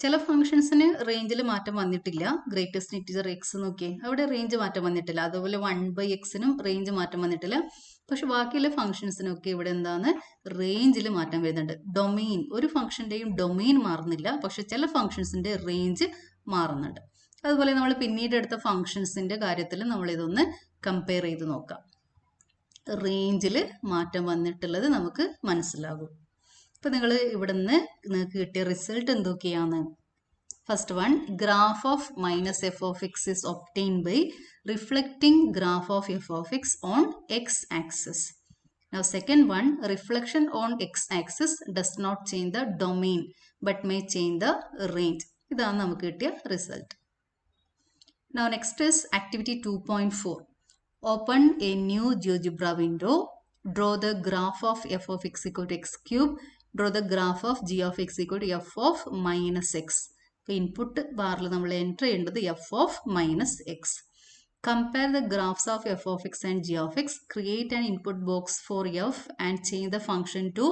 ചില ഫംഗ്ഷൻസിന് റേഞ്ചിൽ മാറ്റം വന്നിട്ടില്ല. ഗ്രേറ്റസ്റ്റ് ഇൻറ്റിജർ എക്സ് നോക്കിയേ, അവിടെ റേഞ്ച് മാറ്റം വന്നിട്ടില്ല. അതുപോലെ 1/xനും റേഞ്ച് മാറ്റം വന്നിട്ടില്ല. പക്ഷെ ബാക്കിയുള്ള ഫംഗ്ഷൻസിനൊക്കെ ഇവിടെ എന്താണ് റേഞ്ചിൽ മാറ്റം വരുന്നുണ്ട്. ഡൊമെയിൻ, ഒരു ഫംഗ്ഷൻ്റെയും ഡൊമെയിൻ മാറുന്നില്ല, പക്ഷെ ചില ഫംഗ്ഷൻസിൻ്റെ റേഞ്ച് മാറുന്നുണ്ട്. അതുപോലെ നമ്മൾ പിന്നീട് എടുത്ത ഫംഗ്ഷൻസിൻ്റെ കാര്യത്തിൽ നമ്മളിതൊന്ന് കമ്പയർ ചെയ്ത് നോക്കാം. റേഞ്ചിൽ മാറ്റം വന്നിട്ടുള്ളത് നമുക്ക് മനസ്സിലാകും. ഇപ്പോൾ നിങ്ങൾ ഇവിടെ നിന്ന് നിങ്ങൾക്ക് കിട്ടിയ റിസൾട്ട് എന്തൊക്കെയാണ്? First one, graph of minus f of x is obtain by reflecting graph of f of x on x axis. Now second one, reflection on x axis does not change the domain but may change the range. ഇതാണ് നമുക്ക് കിട്ടിയ result. Now next is activity 2.4. Open a new GeoGebra window. Draw the graph of f of x equal to x cube. Draw the graph of g of x equal to f of minus x. ഇപ്പോൾ input ബാറിൽ നമ്മൾ enter ചെയ്യേണ്ടത് f of minus x. Compare the graphs of f of x and g of x. Create an input box for f and change the function to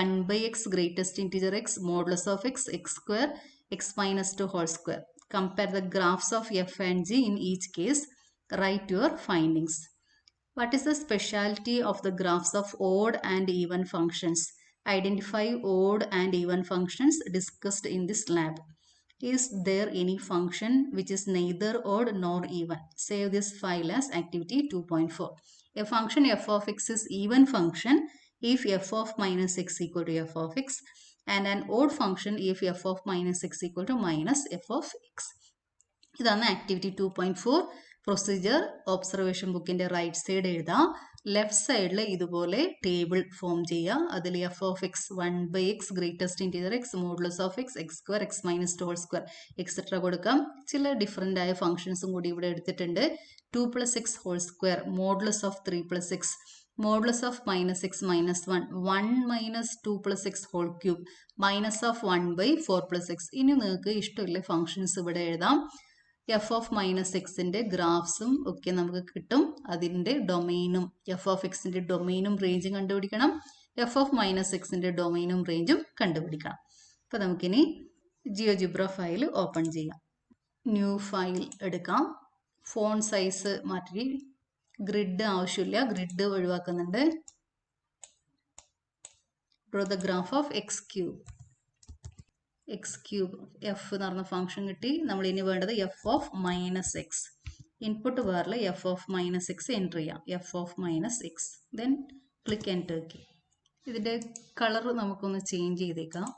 1/x greatest integer x modulus of x square x minus 2 whole square. Compare the graphs of f and g in each case. Write your findings. What is the specialty of the graphs of odd and even functions? Identify odd and even functions discussed in this lab. Is there any function which is neither odd nor even? Save this file as activity 2.4. A function f of x is even function if f of minus x equal to f of x, and an odd function if f of minus x equal to minus f of x. ഇതാണ് activity 2.4. Procedure observation ബുക്കിൻ്റെ right side എഴുതാം. Left സൈഡിൽ ഇതുപോലെ table form ചെയ്യുക. അതിൽ f of x 1/x greatest integer x modulus of x square x minus 2 whole square etcetera കൊടുക്കാം. ചില different ആയ ഫംഗ്ഷൻസും കൂടി ഇവിടെ എടുത്തിട്ടുണ്ട്. 2 + x whole square, modulus of 3 + x, modulus of minus x minus 1, 1 minus 2 + x whole cube, minus of 1/4 + x. ഇനി നിങ്ങൾക്ക് ഇഷ്ടമില്ല functions ഇവിടെ എഴുതാം. എഫ് ഓഫ് മൈനസ് എക്സിൻ്റെ ഗ്രാഫ്സും ഒക്കെ നമുക്ക് കിട്ടും. അതിൻ്റെ ഡൊമെയിനും എഫ് ഓഫ് എക്സിൻ്റെ ഡൊമെയിനും റേഞ്ചും കണ്ടുപിടിക്കണം. എഫ് ഓഫ് മൈനസ് എക്സിൻ്റെ ഡൊമെയിനും റേഞ്ചും കണ്ടുപിടിക്കണം. അപ്പോൾ നമുക്കിനി ജിയോജിബ്ര ഫയൽ ഓപ്പൺ ചെയ്യാം. ന്യൂ ഫയൽ എടുക്കാം. ഫോൺ സൈസ് മാറ്റി, ഗ്രിഡ് ആവശ്യമില്ല, ഗ്രിഡ് ഒഴിവാക്കുന്നുണ്ട്. Draw the graph of x cube. X cube f എന്ന് പറഞ്ഞ ഫംഗ്ഷൻ കിട്ടി. നമ്മൾ ഇനി വേണ്ടത് f of minus x. Input ബാറിൽ f of minus x enter ചെയ്യാം. F of minus x, then click enter key. ഇതിൻ്റെ കളർ നമുക്കൊന്ന് ചേഞ്ച് ചെയ്തേക്കാം.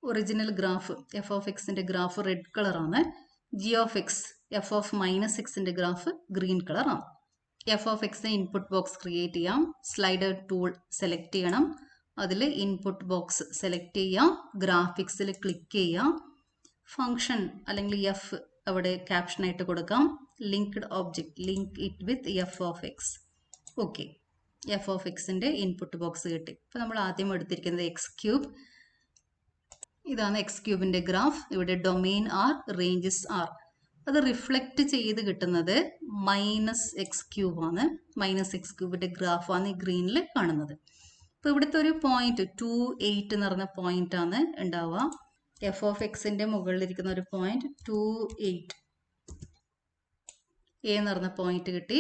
ഒറിജിനൽ ഗ്രാഫ് എഫ് ഓഫ് എക്സിൻ്റെ ഗ്രാഫ് റെഡ് കളറാണ്. G of X f of minus എക്സിൻ്റെ graph green കളറാണ്. F of X input box create ചെയ്യാം. Slider tool select ചെയ്യണം. അതിൽ ഇൻപുട്ട് ബോക്സ് സെലക്ട് ചെയ്യാം. ഗ്രാഫിക്സിൽ ക്ലിക്ക് ചെയ്യാം. ഫംഗ്ഷൻ അല്ലെങ്കിൽ എഫ് അവിടെ ക്യാപ്ഷനായിട്ട് കൊടുക്കാം. Linked object link it with F of X. Okay, f of എക്സിൻ്റെ ഇൻപുട്ട് ബോക്സ് കിട്ടി. ഇപ്പോൾ നമ്മൾ ആദ്യം എടുത്തിരിക്കുന്നത് എക്സ് ക്യൂബ്. ഇതാണ് എക്സ് ക്യൂബിൻ്റെ ഗ്രാഫ്. ഇവിടെ ഡൊമെയിൻ ആർ, റേഞ്ചസ് ആർ. അത് റിഫ്ലക്റ്റ് ചെയ്ത് കിട്ടുന്നത് മൈനസ് എക്സ് ക്യൂബ് ആണ്. മൈനസ് എക്സ് ക്യൂബിൻ്റെ ഗ്രാഫാണ് ഈ ഗ്രീനിൽ കാണുന്നത്. അപ്പോൾ ഇവിടുത്തെ ഒരു പോയിന്റ് 2,8 എന്ന് പറഞ്ഞ പോയിന്റ് ആണ് ഉണ്ടാവുക. എഫ് ഓഫ് എക്സിൻ്റെ മുകളിലിരിക്കുന്ന ഒരു പോയിന്റ് 2,8 എ എന്ന് പറഞ്ഞ പോയിന്റ് കിട്ടി.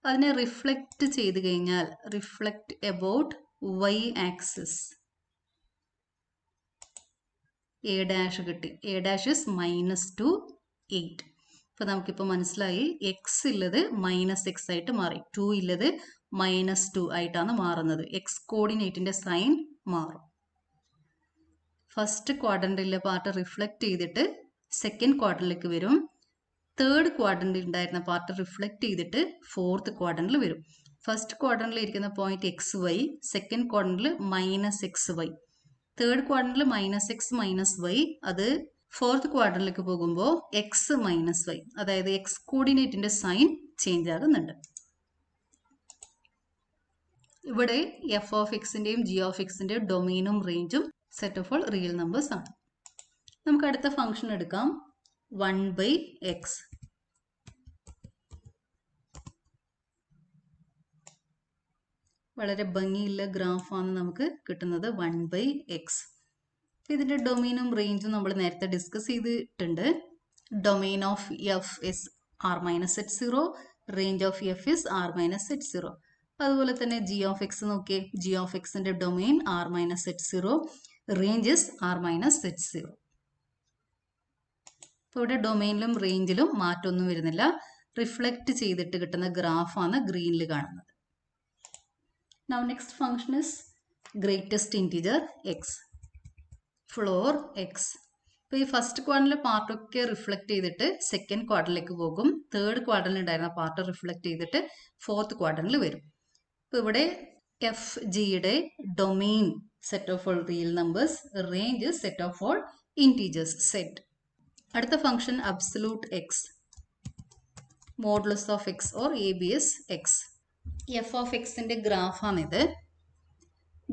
അതിനെ റിഫ്ലക്റ്റ് ചെയ്ത് കഴിഞ്ഞാൽ reflect about y axis A dash കിട്ടി. A dash is -2,8. അപ്പോൾ നമുക്കിപ്പോൾ മനസ്സിലായി എക്സ് ഉള്ളത് -x ആയിട്ട് മാറി, 2 ഉള്ളത് -2 ആയിട്ടാണ് മാറുന്നത്. എക്സ് കോർഡിനേറ്റിൻ്റെ സൈൻ മാറും. ഫസ്റ്റ് ക്വാഡ്രൻറ്റിലെ പാർട്ട് റിഫ്ലക്റ്റ് ചെയ്തിട്ട് സെക്കൻഡ് ക്വാഡ്രൻറ്റിലേക്ക് വരും. തേർഡ് ക്വാഡ്രൻറ്റിൽ ഉണ്ടായിരുന്ന പാർട്ട് റിഫ്ലക്റ്റ് ചെയ്തിട്ട് ഫോർത്ത് ക്വാഡ്രൻറ്റിൽ വരും. ഫസ്റ്റ് ക്വാഡ്രൻറ്റിൽ ഇരിക്കുന്ന പോയിന്റ് XY, സെക്കൻഡ് ക്വാഡ്രൻറ്റിൽ -XY, തേർഡ് ക്വാഡ്രൻറ്റിൽ -x -y. അത് ഫോർത്ത് ക്വാഡ്രൻറ്റിലേക്ക് പോകുമ്പോൾ x -y, അതായത് എക്സ് കോർഡിനേറ്റിൻ്റെ സൈൻ ചേഞ്ച് ആകുന്നുണ്ട്. ഇവിടെ എഫ് ഓഫ് എക്സിൻ്റെയും ജി ഓഫ് എക്സിൻ്റെയും ഡൊമെയിനും റേഞ്ചും set of all real numbers ആണ്. നമുക്ക് അടുത്ത ഫംഗ്ഷൻ എടുക്കാം, 1/x. വളരെ ഭംഗിയുള്ള ഗ്രാഫാണ് നമുക്ക് കിട്ടുന്നത് 1/x. ഇതിൻ്റെ ഡൊമെയിനും റേഞ്ചും നമ്മൾ നേരത്തെ ഡിസ്കസ് ചെയ്തിട്ടുണ്ട്. Domain of F is r-h0, range of F is r-h0. അതുപോലെ തന്നെ ജി ഓഫ് എക്സ് നോക്കിയേ, ജി ഓഫ് എക്സിൻ്റെ domain r-h0, range is r-h0. ഇപ്പോൾ ഇവിടെ ഡൊമെയിനിലും റേഞ്ചിലും മാറ്റമൊന്നും വരുന്നില്ല. റിഫ്ലക്റ്റ് ചെയ്തിട്ട് കിട്ടുന്ന ഗ്രാഫാണ് ഗ്രീനിൽ കാണുന്നത്. Now next function is greatest integer x, floor x. ഇപ്പോൾ ഈ ഫസ്റ്റ് ക്വാഡ്രൻറ്റിലെ പാർട്ടൊക്കെ റിഫ്ലക്റ്റ് ചെയ്തിട്ട് സെക്കൻഡ് ക്വാഡ്രൻറ്റിലേക്ക് പോകും. തേർഡ് ക്വാഡ്രൻറ്റിൽ ഉണ്ടായിരുന്ന പാർട്ട് റിഫ്ലക്റ്റ് ചെയ്തിട്ട് ഫോർത്ത് ക്വാഡ്രൻറ്റിൽ വരും. ഇപ്പോൾ ഇവിടെ എഫ് ജിയുടെ domain set of all real numbers, range set of all integers set. അടുത്ത function absolute x, modulus of x or ABS x. F of എക്സിൻ്റെ ഗ്രാഫാണിത്.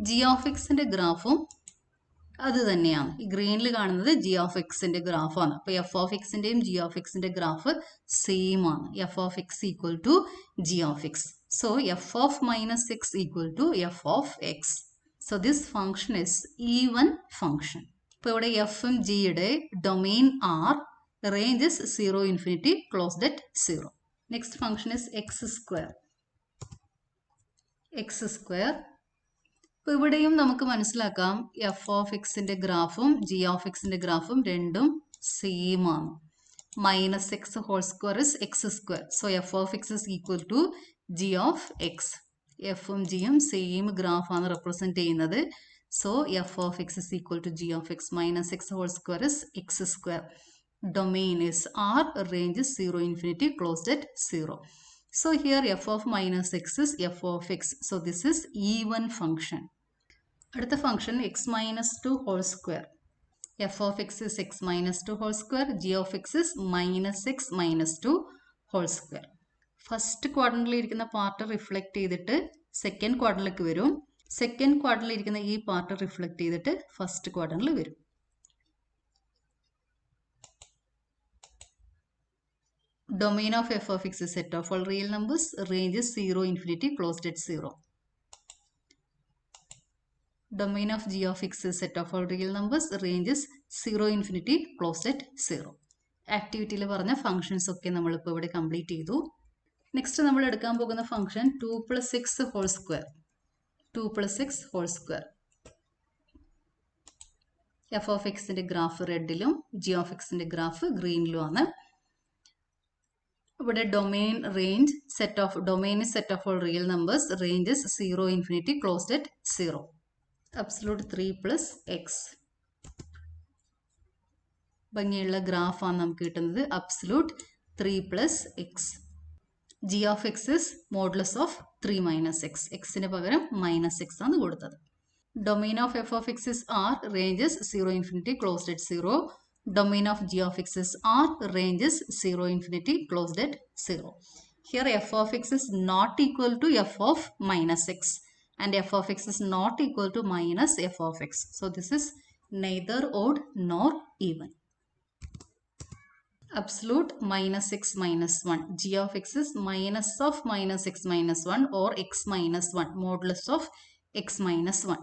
ജി ഓഫ് എക്സിൻ്റെ ഗ്രാഫും അത് തന്നെയാണ്. ഈ ഗ്രീനിൽ കാണുന്നത് ജി ഓഫ് എക്സിൻ്റെ ഗ്രാഫാണ്. അപ്പോൾ എഫ് ഓഫ് എക്സിൻ്റെയും ജി ഓഫ് എക്സിൻ്റെ ഗ്രാഫ് സെയിം ആണ്. F of x equal to g of x. So f of -x equal to f of x. So this function is even function. ഇപ്പോൾ ഇവിടെ എഫും ജിയുടെ domain R, range is 0 infinity closed at 0. Next function is x square. X square. ഇപ്പോൾ ഇവിടെയും നമുക്ക് മനസ്സിലാക്കാം F of എക്സിൻ്റെ ഗ്രാഫും G of എക്സിൻ്റെ ഗ്രാഫും രണ്ടും സെയിം ആണ്. -x whole square is x square. So f of x is equal to g of x. എഫും ജിയും സെയിം ഗ്രാഫാണ് റെപ്രസെൻറ്റ് ചെയ്യുന്നത്. So f of x is equal to g of x. -x whole square is x square. Domain is R, range is 0 infinity closed at 0. So here f of -x is f of x. So this is even function. அடுத்த function x -2 whole square. f of x is x -2 whole square. g of x is -x -2 whole square. First ക്വാഡ്രൻറ്റിൽ ഇരിക്കുന്ന part reflect ചെയ്തിട്ട് second ക്വാഡ്രൻറ്റിലേക്ക് വരും. Second ക്വാഡ്രൻറ്റിൽ ഇരിക്കുന്ന ഈ part reflect ചെയ്തിട്ട് first ക്വാഡ്രൻറ്റിൽ വരും. Domain of f of x is set of all real numbers. Range is 0 infinity closed at 0. Domain of g of x is set of all real numbers. Range is 0 infinity closed at 0. ആക്ടിവിറ്റിയിൽ പറഞ്ഞ functions ഒക്കെ നമ്മളിപ്പോൾ ഇവിടെ complete ചെയ്തു. Next നമ്മൾ എടുക്കാൻ പോകുന്ന function 2 + x whole square. 2 + x whole square. F of എക്സിൻ്റെ graph റെഡിലും ജി ഓഫ് എക്സിൻ്റെ ഗ്രാഫ് ഗ്രീനിലുമാണ്. ഇവിടെ domain range set of domain is set of all real numbers. Range is 0 infinity closed at 0. Absolute 3 + x. ഭംഗിയുള്ള ഗ്രാഫാണ് നമുക്ക് കിട്ടുന്നത്. Absolute 3 + x. G of x is modulus of 3 minus x. എക്സിന് പകരം minus x ആണ് കൊടുത്തത്. Domain of f of x is R, ranges 0 infinity closed at 0. Domain of g of x is R, ranges 0 infinity closed at 0. Here f of x is not equal to f of minus x and f of x is not equal to minus f of x. So this is neither odd nor even. Absolute minus x minus 1. G of x is minus of minus x minus 1 or x minus 1, modulus of x minus 1.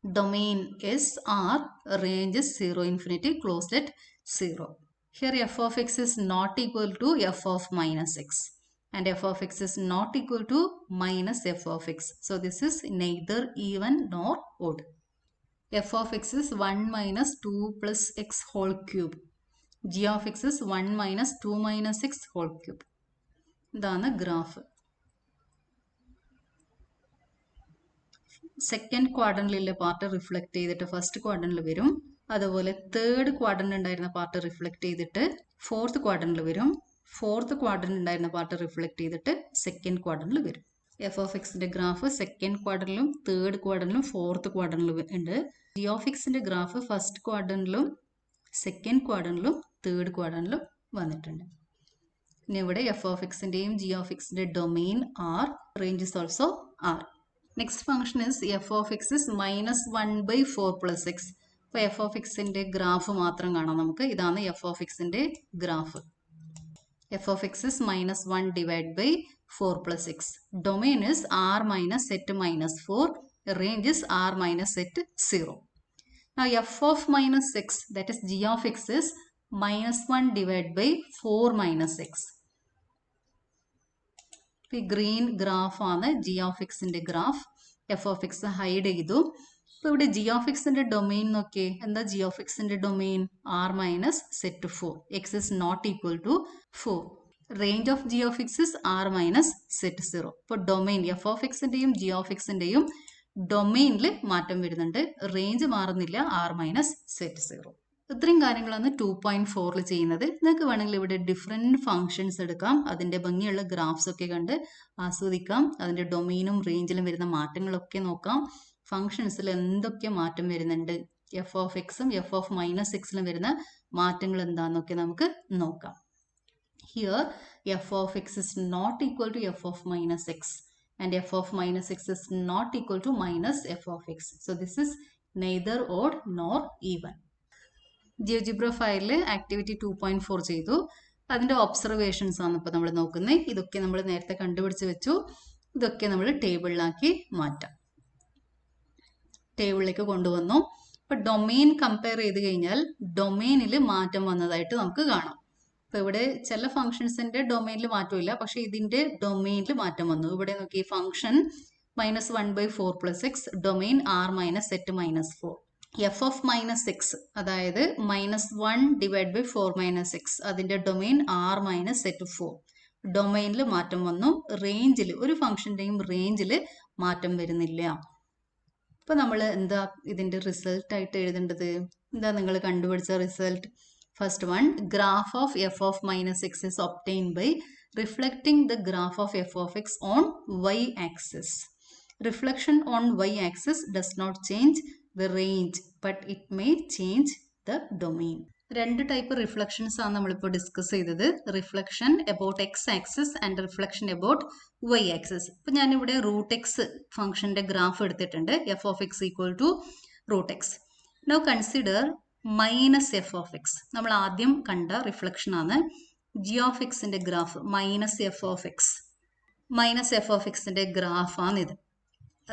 Domain is R, range is 0 infinity closed at 0. Here f of x is not equal to f of minus x and f of x is not equal to minus f of x. So this is neither even nor odd. F of x is 1 minus 2 plus x whole cube. G of x is 1 minus 2 minus x whole cube. ഇതാണ് graph. Second ക്വാഡ്രന്റിലെ part reflect ചെയ്തിട്ട് first ക്വാഡ്രന്റിൽ വരും. അതുപോലെ third quadrant ഉണ്ടായിരുന്ന part reflect ചെയ്തിട്ട് fourth ക്വാഡ്രന്റിൽ വരും. ഫോർത്ത് ക്വാഡ്രന്റ് ഉണ്ടായിരുന്ന പാർട്ട് റിഫ്ലക്ട് ചെയ്തിട്ട് സെക്കൻഡ് ക്വാഡ്രന്റിൽ വരും. എഫ് ഓഫ് എക്സിന്റെ ഗ്രാഫ് സെക്കൻഡ് ക്വാഡ്രന്റിലും തേർഡ് ക്വാഡ്രന്റിലും ഫോർത്ത് ക്വാഡ്രന്റിലും ഉണ്ട്. ജി ഓഫ് എക്സിന്റെ ഗ്രാഫ് ഫസ്റ്റ് ക്വാഡ്രന്റിലും സെക്കൻഡ് ക്വാഡ്രന്റിലും തേർഡ് ക്വാഡ്രന്റിലും വന്നിട്ടുണ്ട്. ഇനി ഇവിടെ എഫ് ഓഫ് എക്സിന്റെയും ജി ഓഫ് എക്സിന്റെ domain R, range is also R. Next function is f of x is -1/4 plus x. അപ്പോൾ എഫ് ഓഫ് എക്സിന്റെ ഗ്രാഫ് മാത്രം കാണാം നമുക്ക്. ഇതാണ് എഫ് ഓഫ് എക്സിന്റെ graph. F of x is -1 divide by 4 plus x. Domain is R minus set minus 4. Range is R minus set 0. Now f of minus x, that is g of x, is -1 divided by 4 minus x. ഈ green graph ആണ് g of എക്സിന്റെ graph. F of x hide ചെയ്തു. അപ്പോൾ ഇവിടെ G of എക്സിന്റെ domain നോക്കിയേ. എന്താ g of എക്സിന്റെ domain? R minus set 4. X is not equal to 4. Range of g of x is R minus set 0. ഇപ്പോൾ ഡൊമെയിൻ എഫ് ഓഫ് എക്സിന്റെയും g of എക്സിന്റെയും ഡൊമെയിനിൽ മാറ്റം വരുന്നുണ്ട്. റേഞ്ച് മാറുന്നില്ല. R minus set 0. ഇത്രയും കാര്യങ്ങളാണ് 2.4 ചെയ്യുന്നത്. നിങ്ങൾക്ക് വേണമെങ്കിൽ ഇവിടെ ഡിഫറെൻറ്റ് ഫങ്ഷൻസ് എടുക്കാം. അതിൻ്റെ ഭംഗിയുള്ള ഗ്രാഫ്സ് ഒക്കെ കണ്ട് ആസ്വദിക്കാം. അതിൻ്റെ ഡൊമെയിനും റേഞ്ചിലും വരുന്ന മാറ്റങ്ങളൊക്കെ നോക്കാം. ഫങ്ഷൻസിൽ എന്തൊക്കെ മാറ്റം വരുന്നുണ്ട്, എഫ് ഓഫ് എക്സും എഫ് ഓഫ് മൈനസ് എക്സിലും വരുന്ന മാറ്റങ്ങൾ എന്താണെന്നൊക്കെ നമുക്ക് നോക്കാം. Here f of x is not equal to f of minus x and f of minus x is not equal to minus f of x. So this is neither odd nor even. GeoGebra ഫയലിൽ activity 2.4 ചെയ്തു. അതിൻ്റെ observations ആണ് ഇപ്പോൾ നമ്മൾ നോക്കുന്നത്. ഇതൊക്കെ നമ്മൾ നേരത്തെ കണ്ടുപിടിച്ച് വെച്ചു. ഇതൊക്കെ നമ്മൾ ടേബിളിലാക്കി മാറ്റാം. ടേബിളിലേക്ക് കൊണ്ടുവന്നു. ഇപ്പോൾ ഡൊമെയിൻ കമ്പയർ ചെയ്ത് കഴിഞ്ഞാൽ ഡൊമെയിനിൽ മാറ്റം വന്നതായിട്ട് നമുക്ക് കാണാം. അപ്പോൾ ഇവിടെ ചില ഫംഗ്ഷൻസിന്റെ ഡൊമെയിനിൽ മാറ്റമില്ല, പക്ഷെ ഇതിന്റെ ഡൊമെയിനിൽ മാറ്റം വന്നു. ഇവിടെ നോക്കി function -1/4 plus x, domain R minus set -4. F of minus x, അതായത് -1 ഡിവൈഡ് ബൈ 4 മൈനസ് എക്സ്, അതിന്റെ ഡൊമെയിൻ ആർ മൈനസ് സെറ്റ് 4. ഡൊമെയിനിൽ മാറ്റം വന്നു. റേഞ്ചിൽ ഒരു ഫംഗ്ഷന്റെയും റേഞ്ചിൽ മാറ്റം വരുന്നില്ല. ഇപ്പൊ നമ്മൾ എന്താ ഇതിന്റെ റിസൾട്ട് ആയിട്ട് എഴുതേണ്ടത്? എന്താ നിങ്ങൾ കണ്ടുപിടിച്ച result? First one, graph of f of minus x is obtained by reflecting the graph of f of x on y-axis. Reflection on y-axis does not change the range, but it may change the domain. രണ്ട് type reflections ആണ് നമ്മളിപ്പോൾ discuss ചെയ്തത്. Reflection about x axis and reflection about y axis. ഇപ്പം ഞാനിവിടെ √x ഫംഗ്ഷന്റെ graph എടുത്തിട്ടുണ്ട്. F of x equal to √x. Now consider minus f of x. നമ്മൾ ആദ്യം കണ്ട റിഫ്ലക്ഷൻ ആണ്. ജി ഓഫ് എക്സിന്റെ graph minus f of x. Minus f of എക്സിന്റെ ഗ്രാഫാണ് ഇത്.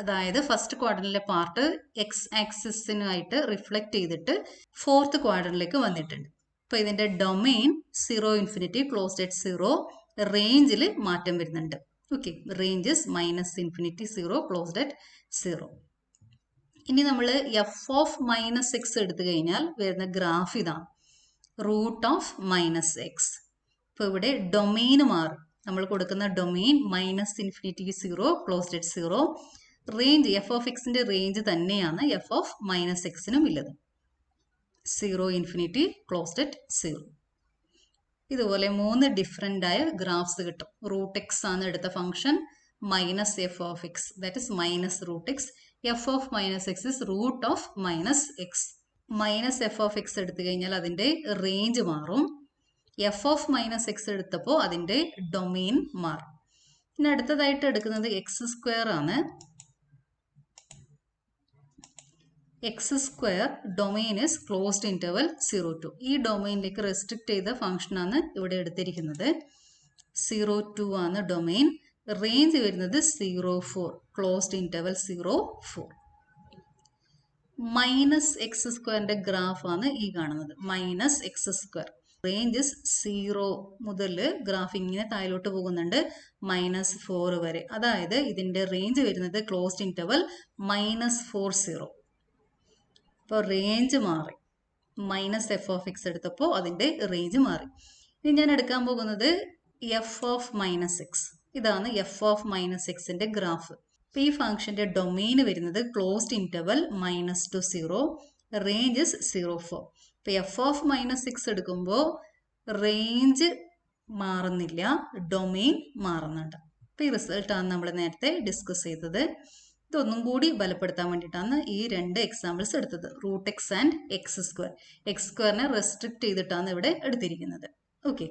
അതായത് ഫസ്റ്റ് ക്വാഡ്രന്റിലെ പാർട്ട് എക്സ് ആക്സിസിനായിട്ട് റിഫ്ലക്ട് ചെയ്തിട്ട് ഫോർത്ത് ക്വാഡ്രന്റിലേക്ക് വന്നിട്ടുണ്ട്. അപ്പോൾ ഇതിന്റെ ഡൊമെയിൻ 0 ഇൻഫിനിറ്റി ക്ലോസ്ഡ് അറ്റ് 0. റേഞ്ചിൽ മാറ്റം വരുന്നുണ്ട്. Okay, ranges -∞ 0 closed at 0. ഇനി നമ്മൾ എഫ് ഓഫ് മൈനസ് എക്സ് എടുത്തു കഴിഞ്ഞാൽ വരുന്ന ഗ്രാഫ് ഇതാണ്, √(-x). ഇപ്പോൾ ഇവിടെ ഡൊമെയിൻ മാറും. നമ്മൾ കൊടുക്കുന്ന domain -∞ 0 closed at 0. Range F of എക്സിന്റെ റേഞ്ച് തന്നെയാണ് എഫ് ഓഫ് മൈനസ് എക്സിനും ഉള്ളത്, 0 ഇൻഫിനിറ്റി ക്ലോസ്ഡ് അറ്റ് 0. ഇതുപോലെ 3 ഡിഫറെൻ്റ് ആയ ഗ്രാഫ്സ് കിട്ടും. റൂട്ട് എക്സ് ആണ് എടുത്ത function, minus f of x, that is minus root x. F of minus x is root of minus x. Minus f of x എടുത്തു കഴിഞ്ഞാൽ അതിൻ്റെ range മാറും. F of minus X എടുത്തപ്പോൾ അതിൻ്റെ domain മാറും. പിന്നെ അടുത്തതായിട്ട് എടുക്കുന്നത് എക്സ് സ്ക്വയർ ആണ്. X square domain is closed interval 0-2. ഈ ഡൊമെയിനിലേക്ക് റെസ്ട്രിക്ട് ചെയ്ത ഫംഗ്ഷനാണ് ഇവിടെ എടുത്തിരിക്കുന്നത്. 0-2 ആണ് ഡൊമെയിൻ. റേഞ്ച് വരുന്നത് 0-4, ക്ലോസ്ഡ് ഇന്റർവൽ 0-4. മൈനസ് എക്സ് സ്ക്വയറിന്റെ ഗ്രാഫ് ആണ് ഈ കാണുന്നത്. മൈനസ് എക്സ് സ്ക്വയർ റേഞ്ച് 0 മുതൽ ഗ്രാഫ് ഇങ്ങനെ താഴോട്ട് പോകുന്നുണ്ട് -4 വരെ. അതായത് ഇതിന്റെ റേഞ്ച് വരുന്നത് ക്ലോസ്ഡ് ഇന്റർവൽ -4-0. ഇപ്പോൾ റേഞ്ച് മാറി. മൈനസ് എഫ് ഓഫ് എക്സ് എടുത്തപ്പോൾ അതിന്റെ റേഞ്ച് മാറി. ഇനി ഞാൻ എടുക്കാൻ പോകുന്നത് എഫ് ഓഫ് മൈനസ് എക്സ്. ഇതാണ് എഫ് ഓഫ് മൈനസ് എക്സിന്റെ ഗ്രാഫ്. ഇപ്പൊ ഈ ഫംഗ്ഷന്റെ ഡൊമെയിൻ വരുന്നത് ക്ലോസ്ഡ് ഇന്റർവൽ -0, റേഞ്ച് 0-4. ഇപ്പൊ എഫ് ഓഫ് മൈനസ് എക്സ് എടുക്കുമ്പോൾ റേഞ്ച് മാറുന്നില്ല, ഡൊമെയിൻ മാറുന്നുണ്ട്. ഇപ്പൊ ഈ റിസൾട്ടാണ് നമ്മൾ നേരത്തെ ഡിസ്കസ് ചെയ്തത്. ഇതൊന്നും കൂടി ബലപ്പെടുത്താൻ വേണ്ടിയിട്ടാണ് ഈ 2 എക്സാമ്പിൾസ് എടുത്തത്. Root x and x square. X സ്ക്വയറിനെ റെസ്ട്രിക്ട് ചെയ്തിട്ടാണ് ഇവിടെ എടുത്തിരിക്കുന്നത്. ഓക്കെ,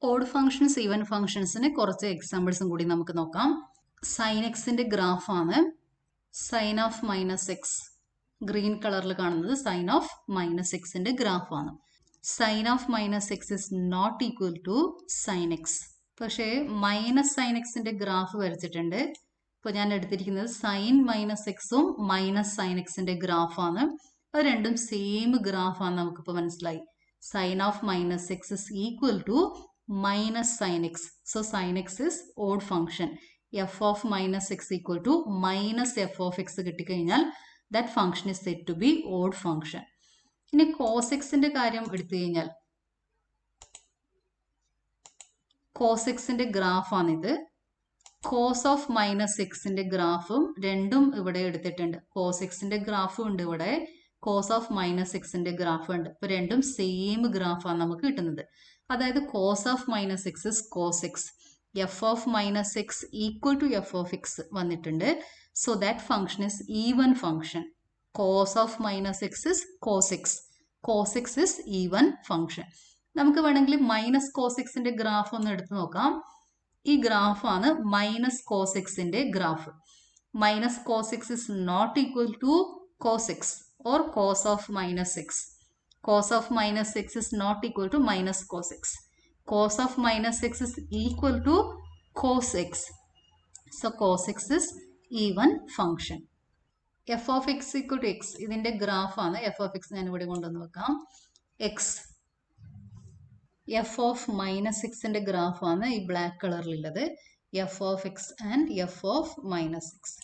ഓഡ് ഫംഗ്ഷൻസ്, ഈവൻ ഫംഗ്ഷൻസിന് കുറച്ച് എക്സാമ്പിൾസും കൂടി നമുക്ക് നോക്കാം. സൈൻ എക്സിന്റെ ഗ്രാഫാണ്. Sine of minus x, green കളറിൽ കാണുന്നത് സൈൻ ഓഫ് മൈനസ് എക്സിന്റെ ഗ്രാഫാണ്. Sine of minus x is not equal to sine x. പക്ഷേ മൈനസ് സൈൻ എക്സിന്റെ ഗ്രാഫ് വരച്ചിട്ടുണ്ട്. ഇപ്പോൾ ഞാൻ എടുത്തിരിക്കുന്നത് സൈൻ മൈനസ് എക്സും മൈനസ് സൈൻ എക്സിന്റെ ഗ്രാഫാണ്. അത് രണ്ടും സെയിം ഗ്രാഫാണ് നമുക്കിപ്പോൾ മനസ്സിലായി. Sine of minus x is equal to minus sine x. So sine x is odd function. F of minus x equal to minus f of x കിട്ടിക്കഴിഞ്ഞാൽ that function is said to be odd function. ഇനി cos xന്റെ കാര്യം എടുത്തു കഴിഞ്ഞാൽ cos xന്റെ ഗ്രാഫാണിത്. Cos of minus എക്സിന്റെ ഗ്രാഫും രണ്ടും ഇവിടെ എടുത്തിട്ടുണ്ട്. cos xന്റെ ഗ്രാഫും ഉണ്ട് ഇവിടെ, കോസ് ഓഫ് മൈനസ് എക്സിന്റെ ഗ്രാഫ് ഉണ്ട്. ഇപ്പൊ രണ്ടും സെയിം ഗ്രാഫാണ് നമുക്ക് കിട്ടുന്നത്. അതായത് cos of minus x is cos x, f of minus x equal to f of x വന്നിട്ടുണ്ട്. So that function is even function. Cos of minus x is cos x. Cos x is even function. നമുക്ക് വേണമെങ്കിൽ minus cos എക്സിന്റെ graph ഒന്ന് എടുത്ത് നോക്കാം. ഈ ഗ്രാഫാണ് minus cos എക്സിന്റെ graph. Minus cos x is not equal to cos x or cos of minus x. Cos of minus x is not equal to minus cos x. Cos of minus x is equal to cos x. So cos x is even function. F of x equal to x ഇതിന്റെ ഗ്രാഫാണ്. F of X ഞാൻ ഇവിടെ കൊണ്ടുവന്ന് വെക്കാം. X f of minus എക്സിന്റെ ഗ്രാഫാണ് ഈ black കളറിലുള്ളത്. F of x and f of minus x.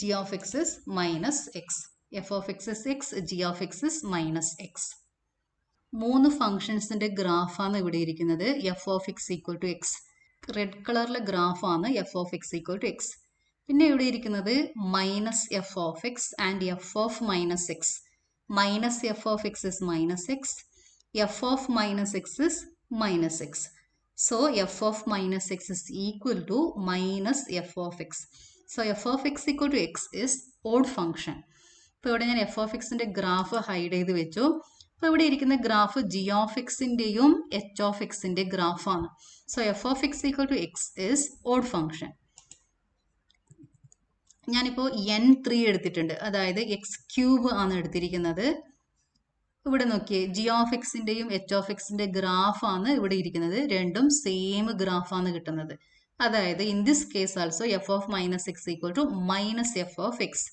G of x is minus x. F of x is x, g of x is minus x. 3 ഫംഗ്ഷൻസിന്റെ ഗ്രാഫാണ് ഇവിടെ ഇരിക്കുന്നത്. F of x equal to x, red കളറിലെ ഗ്രാഫാണ് f of x equal to x. പിന്നെ ഇവിടെ ഇരിക്കുന്നത് minus f of x and f of minus x. Minus f of x is minus x, f of minus x is minus x. So f of minus x is equal to minus f of x. So f of x equal to x is odd function. ഇപ്പോൾ ഇവിടെ ഞാൻ f of എക്സിന്റെ graph hide ചെയ്ത് വെച്ചു. അപ്പോൾ ഇവിടെ ഇരിക്കുന്ന graph g of എക്സിന്റെയും എച്ച് ഓഫ് എക്സിന്റെ ഗ്രാഫാണ്. So f of x equal to x is odd function. ഞാനിപ്പോൾ n3 എടുത്തിട്ടുണ്ട്, അതായത് എക്സ് ക്യൂബ് ആണ് എടുത്തിരിക്കുന്നത്. ഇവിടെ നോക്കിയേ, ജി ഓഫ് എക്സിന്റെയും എച്ച് ഓഫ് എക്സിന്റെ ഗ്രാഫാണ് ഇവിടെ ഇരിക്കുന്നത്. രണ്ടും സെയിം ഗ്രാഫാണ് കിട്ടുന്നത്. അതായത് in this case also f of minus x equal to minus f of x.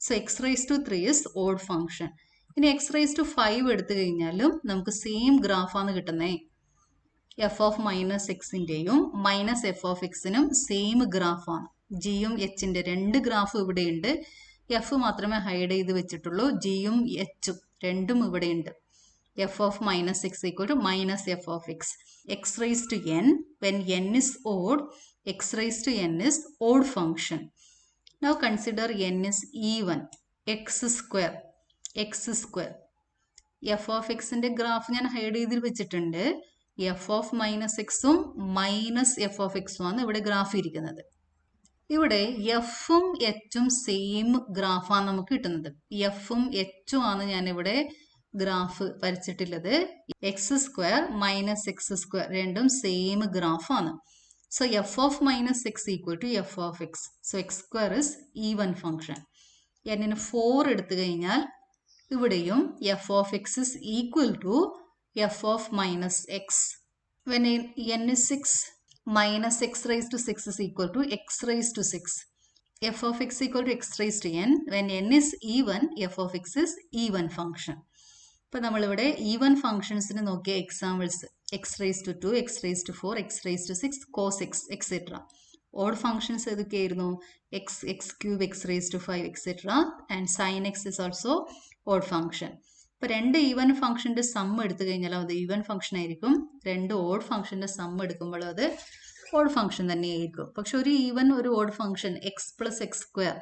So x raise to 3 is odd function. ഇനി എക്സ് റൈസ് ടു 5 എടുത്തു കഴിഞ്ഞാലും നമുക്ക് സെയിം ഗ്രാഫാണ് കിട്ടുന്നത്. എഫ് ഓഫ് മൈനസ് എക്സിന്റെയും മൈനസ് എഫ് ഓഫ് എക്സിനും same ഗ്രാഫാണ്. ജിയും എച്ചിന്റെ 2 ഗ്രാഫ് ഇവിടെയുണ്ട്. എഫ് മാത്രമേ ഹൈഡ് ചെയ്ത് വെച്ചിട്ടുള്ളൂ. ജിയും എച്ചും രണ്ടും ഇവിടെയുണ്ട്. F of minus x equal to minus f of x. X raise to n, when n is odd, x raise to n is odd function. Now consider n is even. X square, x square. F of എക്സിന്റെ graph ഞാൻ hide ചെയ്ത് വെച്ചിട്ടുണ്ട്. F of minus എക്സും minus f of എക്സും ആണ് ഇവിടെ graph ഇരിക്കുന്നത്. ഇവിടെ എഫും എച്ചും സെയിം ഗ്രാഫാണ് നമുക്ക് കിട്ടുന്നത്. എഫും എച്ചും ആണ് ഞാൻ ഇവിടെ ഗ്രാഫ് വരച്ചിട്ടുള്ളത്. X square minus x square രണ്ടും സെയിം ഗ്രാഫാണ്. So f of minus x equal to f of x. So x square is even function. എന്നിന് 4 എടുത്തു കഴിഞ്ഞാൽ ഇവിടെയും f of x is equal to f of minus x. When n is 6 minus x raised to 6 is equal to x raised to 6. F of x equal to x raised to n. When n is even, f of x is even function. ഇപ്പോൾ നമ്മളിവിടെ even ഫംഗ്ഷൻസിന് നോക്കിയ examples x raise to 2, x raise to 4, x raise to 6, cos x etcetera. Odd functions ഏതൊക്കെയായിരുന്നു? X cube, x raise to 5 etcetera. And sine x is also odd function. ഇപ്പോൾ 2 even ഫംഗ്ഷൻ്റെ some എടുത്തു കഴിഞ്ഞാൽ അത് even function ആയിരിക്കും. 2 odd ഫംഗ്ഷൻ്റെ some എടുക്കുമ്പോൾ അത് odd function തന്നെയായിരിക്കും. പക്ഷെ ഒരു ഈവൻ ഒരു odd function x plus x square,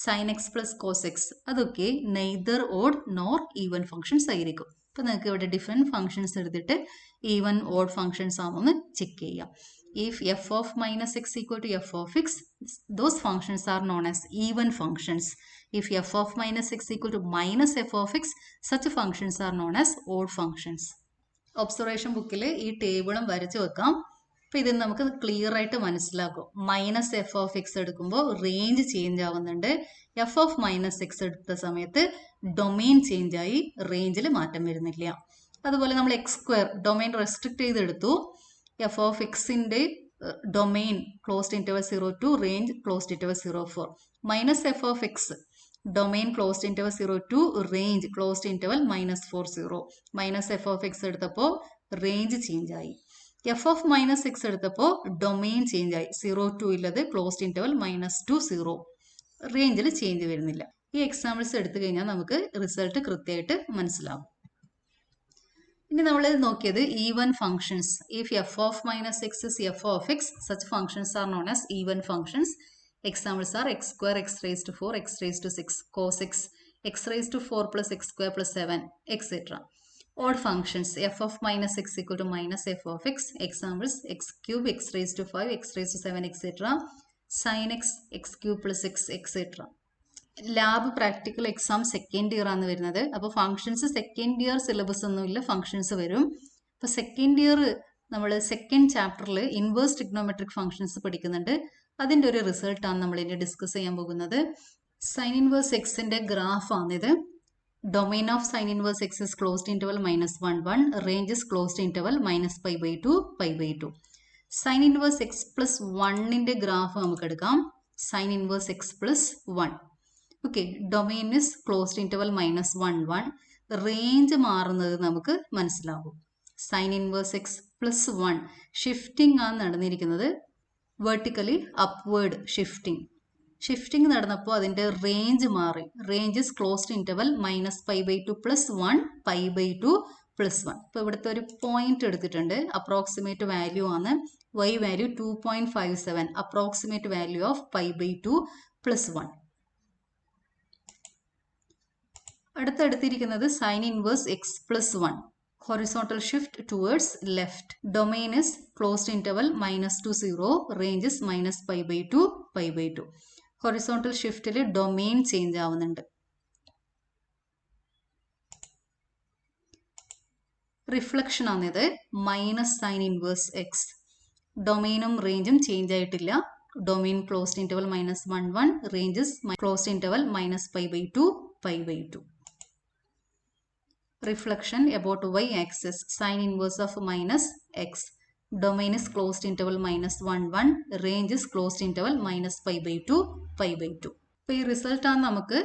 sine x plus cos x, അതൊക്കെ neither odd nor even functions ആയിരിക്കും. അപ്പോൾ നിങ്ങൾക്ക് ഇവിടെ ഡിഫറെൻറ്റ് ഫംഗ്ഷൻസ് എടുത്തിട്ട് ഈവൻ ഓഡ് ഫംഗ്ഷൻസ് ആണെന്ന് ചെക്ക് ചെയ്യാം. If f of minus x equal to f of x, those functions are known as even functions. If f of minus x equal to minus f of x, such functions are known as odd functions. Observation ബുക്കിൽ ഈ ടേബിളും വരച്ച് വെക്കാം. അപ്പോൾ ഇതിന് നമുക്ക് clear ആയിട്ട് മനസ്സിലാക്കും. മൈനസ് എഫ് ഓഫ് എക്സ് എടുക്കുമ്പോൾ റേഞ്ച് ചേഞ്ച് ആവുന്നുണ്ട്. എഫ് ഓഫ് മൈനസ് എക്സ് എടുത്ത സമയത്ത് ഡൊമെയിൻ ചേഞ്ച് ആയി, റേഞ്ചിൽ മാറ്റം വരുന്നില്ല. അതുപോലെ നമ്മൾ എക്സ് സ്ക്വയർ ഡൊമെയിൻ റെസ്ട്രിക്ട് ചെയ്തെടുത്തു. എഫ് ഓഫ് എക്സിൻ്റെ domain closed interval 0 to range closed interval 0, 4. Minus f of X domain closed interval 0 to range closed interval -4, 0. Minus f of X എടുത്തപ്പോൾ റേഞ്ച് ചേഞ്ച് ആയി. എഫ് ഓഫ് മൈനസ് എക്സ് എടുത്തപ്പോൾ domain change ആയി. 0 to ഇല്ലത് closed interval -2, 0. റേഞ്ചിൽ change വരുന്നില്ല. ഈ examples എടുത്തു കഴിഞ്ഞാൽ നമുക്ക് റിസൾട്ട് കൃത്യമായിട്ട് മനസ്സിലാവും. ഇനി നമ്മൾ നോക്കിയത് even functions. If f of minus x is f of x, such functions are known as even functions. Examples are x square, x raise to 4, x raise to 6, cos x, x raise to 4 plus x square plus 7, etcetera. Odd functions, f of minus x equal to minus f of x. Examples, x cube, x raised to 5, x raised to 7, etc. Sin x, x cube plus x, etc. Lab practical exam second year ആണ് വരുന്നത്. അപ്പോൾ functions second year syllabus ഒന്നുമില്ല, functions വരും. അപ്പോൾ second year നമ്മൾ second ചാപ്റ്ററിൽ inverse trigonometric functions പഠിക്കുന്നുണ്ട്. അതിൻ്റെ ഒരു റിസൾട്ടാണ് നമ്മൾ ഇനി ഡിസ്കസ് ചെയ്യാൻ പോകുന്നത്. സൈൻ ഇൻവേഴ്സ് എക്സിൻ്റെ ഗ്രാഫാണിത്. Domain of sin inverse x is closed interval -1, 1. Range is closed interval -π/2, π/2. Sin inverse x plus 1 graph നമുക്ക് എടുക്കാം. Sin inverse x plus 1. Okay. Domain is closed interval -1, 1. Range മാറുന്നത് നമുക്ക് മനസ്സിലാവും. Sin inverse x plus 1. Shifting ആണ് നടന്നിരിക്കുന്നത്. Vertically upward shifting. Shifting നടന്നപ്പോൾ അതിൻ്റെ range മാറി. Range is closed interval -π/2 + 1, π/2 + 1. ഇപ്പോൾ ഇവിടുത്തെ ഒരു പോയിന്റ് എടുത്തിട്ടുണ്ട്. അപ്രോക്സിമേറ്റ് വാല്യൂ ആണ്. y value 2.57. Approximate value of π/2 + 1. അടുത്തെടുത്തിരിക്കുന്നത് sine inverse x plus 1. Horizontal shift towards left. Domain is closed interval -2, 0. Range is -π/2, π/2. Horizontal ഷിഫ്റ്റിൽ ഡൊമെയിൻ ചേഞ്ച് ആവുന്നുണ്ട്. റിഫ്ലക്ഷൻ ആണിത്. Minus sine inverse x. ഡൊമെയിനും റേഞ്ചും ചേഞ്ച് ആയിട്ടില്ല. Domain closed interval -1, 1. Range is closed interval -π/2, π/2. Reflection about y axis. Sin inverse of -x. Domain is closed interval -1, 1. Range is closed interval -π/2, π/2. ഇപ്പോൾ ഈ റിസൾട്ടാണ് നമുക്ക്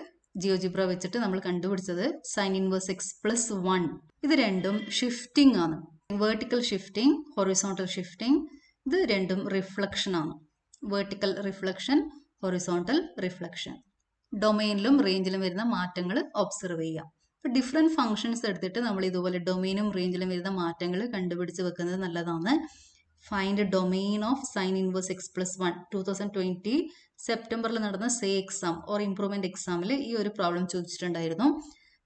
ജിയോജിബ്ര വെച്ചിട്ട് നമ്മൾ കണ്ടുപിടിച്ചത്. Sine inverse x plus 1. ഇത് രണ്ടും ഷിഫ്റ്റിംഗ് ആണ്. Vertical shifting, horizontal shifting. ഇത് രണ്ടും റിഫ്ലക്ഷൻ ആണ്. Vertical reflection, horizontal reflection. ഡൊമെയിനിലും റേഞ്ചിലും വരുന്ന മാറ്റങ്ങൾ ഒബ്സർവ് ചെയ്യാം. ഇപ്പോൾ ഡിഫറെൻറ്റ് ഫംഗ്ഷൻസ് എടുത്തിട്ട് നമ്മൾ ഇതുപോലെ ഡൊമെയിനും റേഞ്ചിലും വരുന്ന മാറ്റങ്ങൾ കണ്ടുപിടിച്ച് വെക്കുന്നത് നല്ലതാണ്. Find domain of sine inverse x plus 1. 2020 സെപ്റ്റംബറിൽ നടന്ന സേ എക്സാം ഓർ ഇംപ്രൂവ്മെൻറ്റ് എക്സാമിൽ ഈ ഒരു പ്രോബ്ലം ചോദിച്ചിട്ടുണ്ടായിരുന്നു.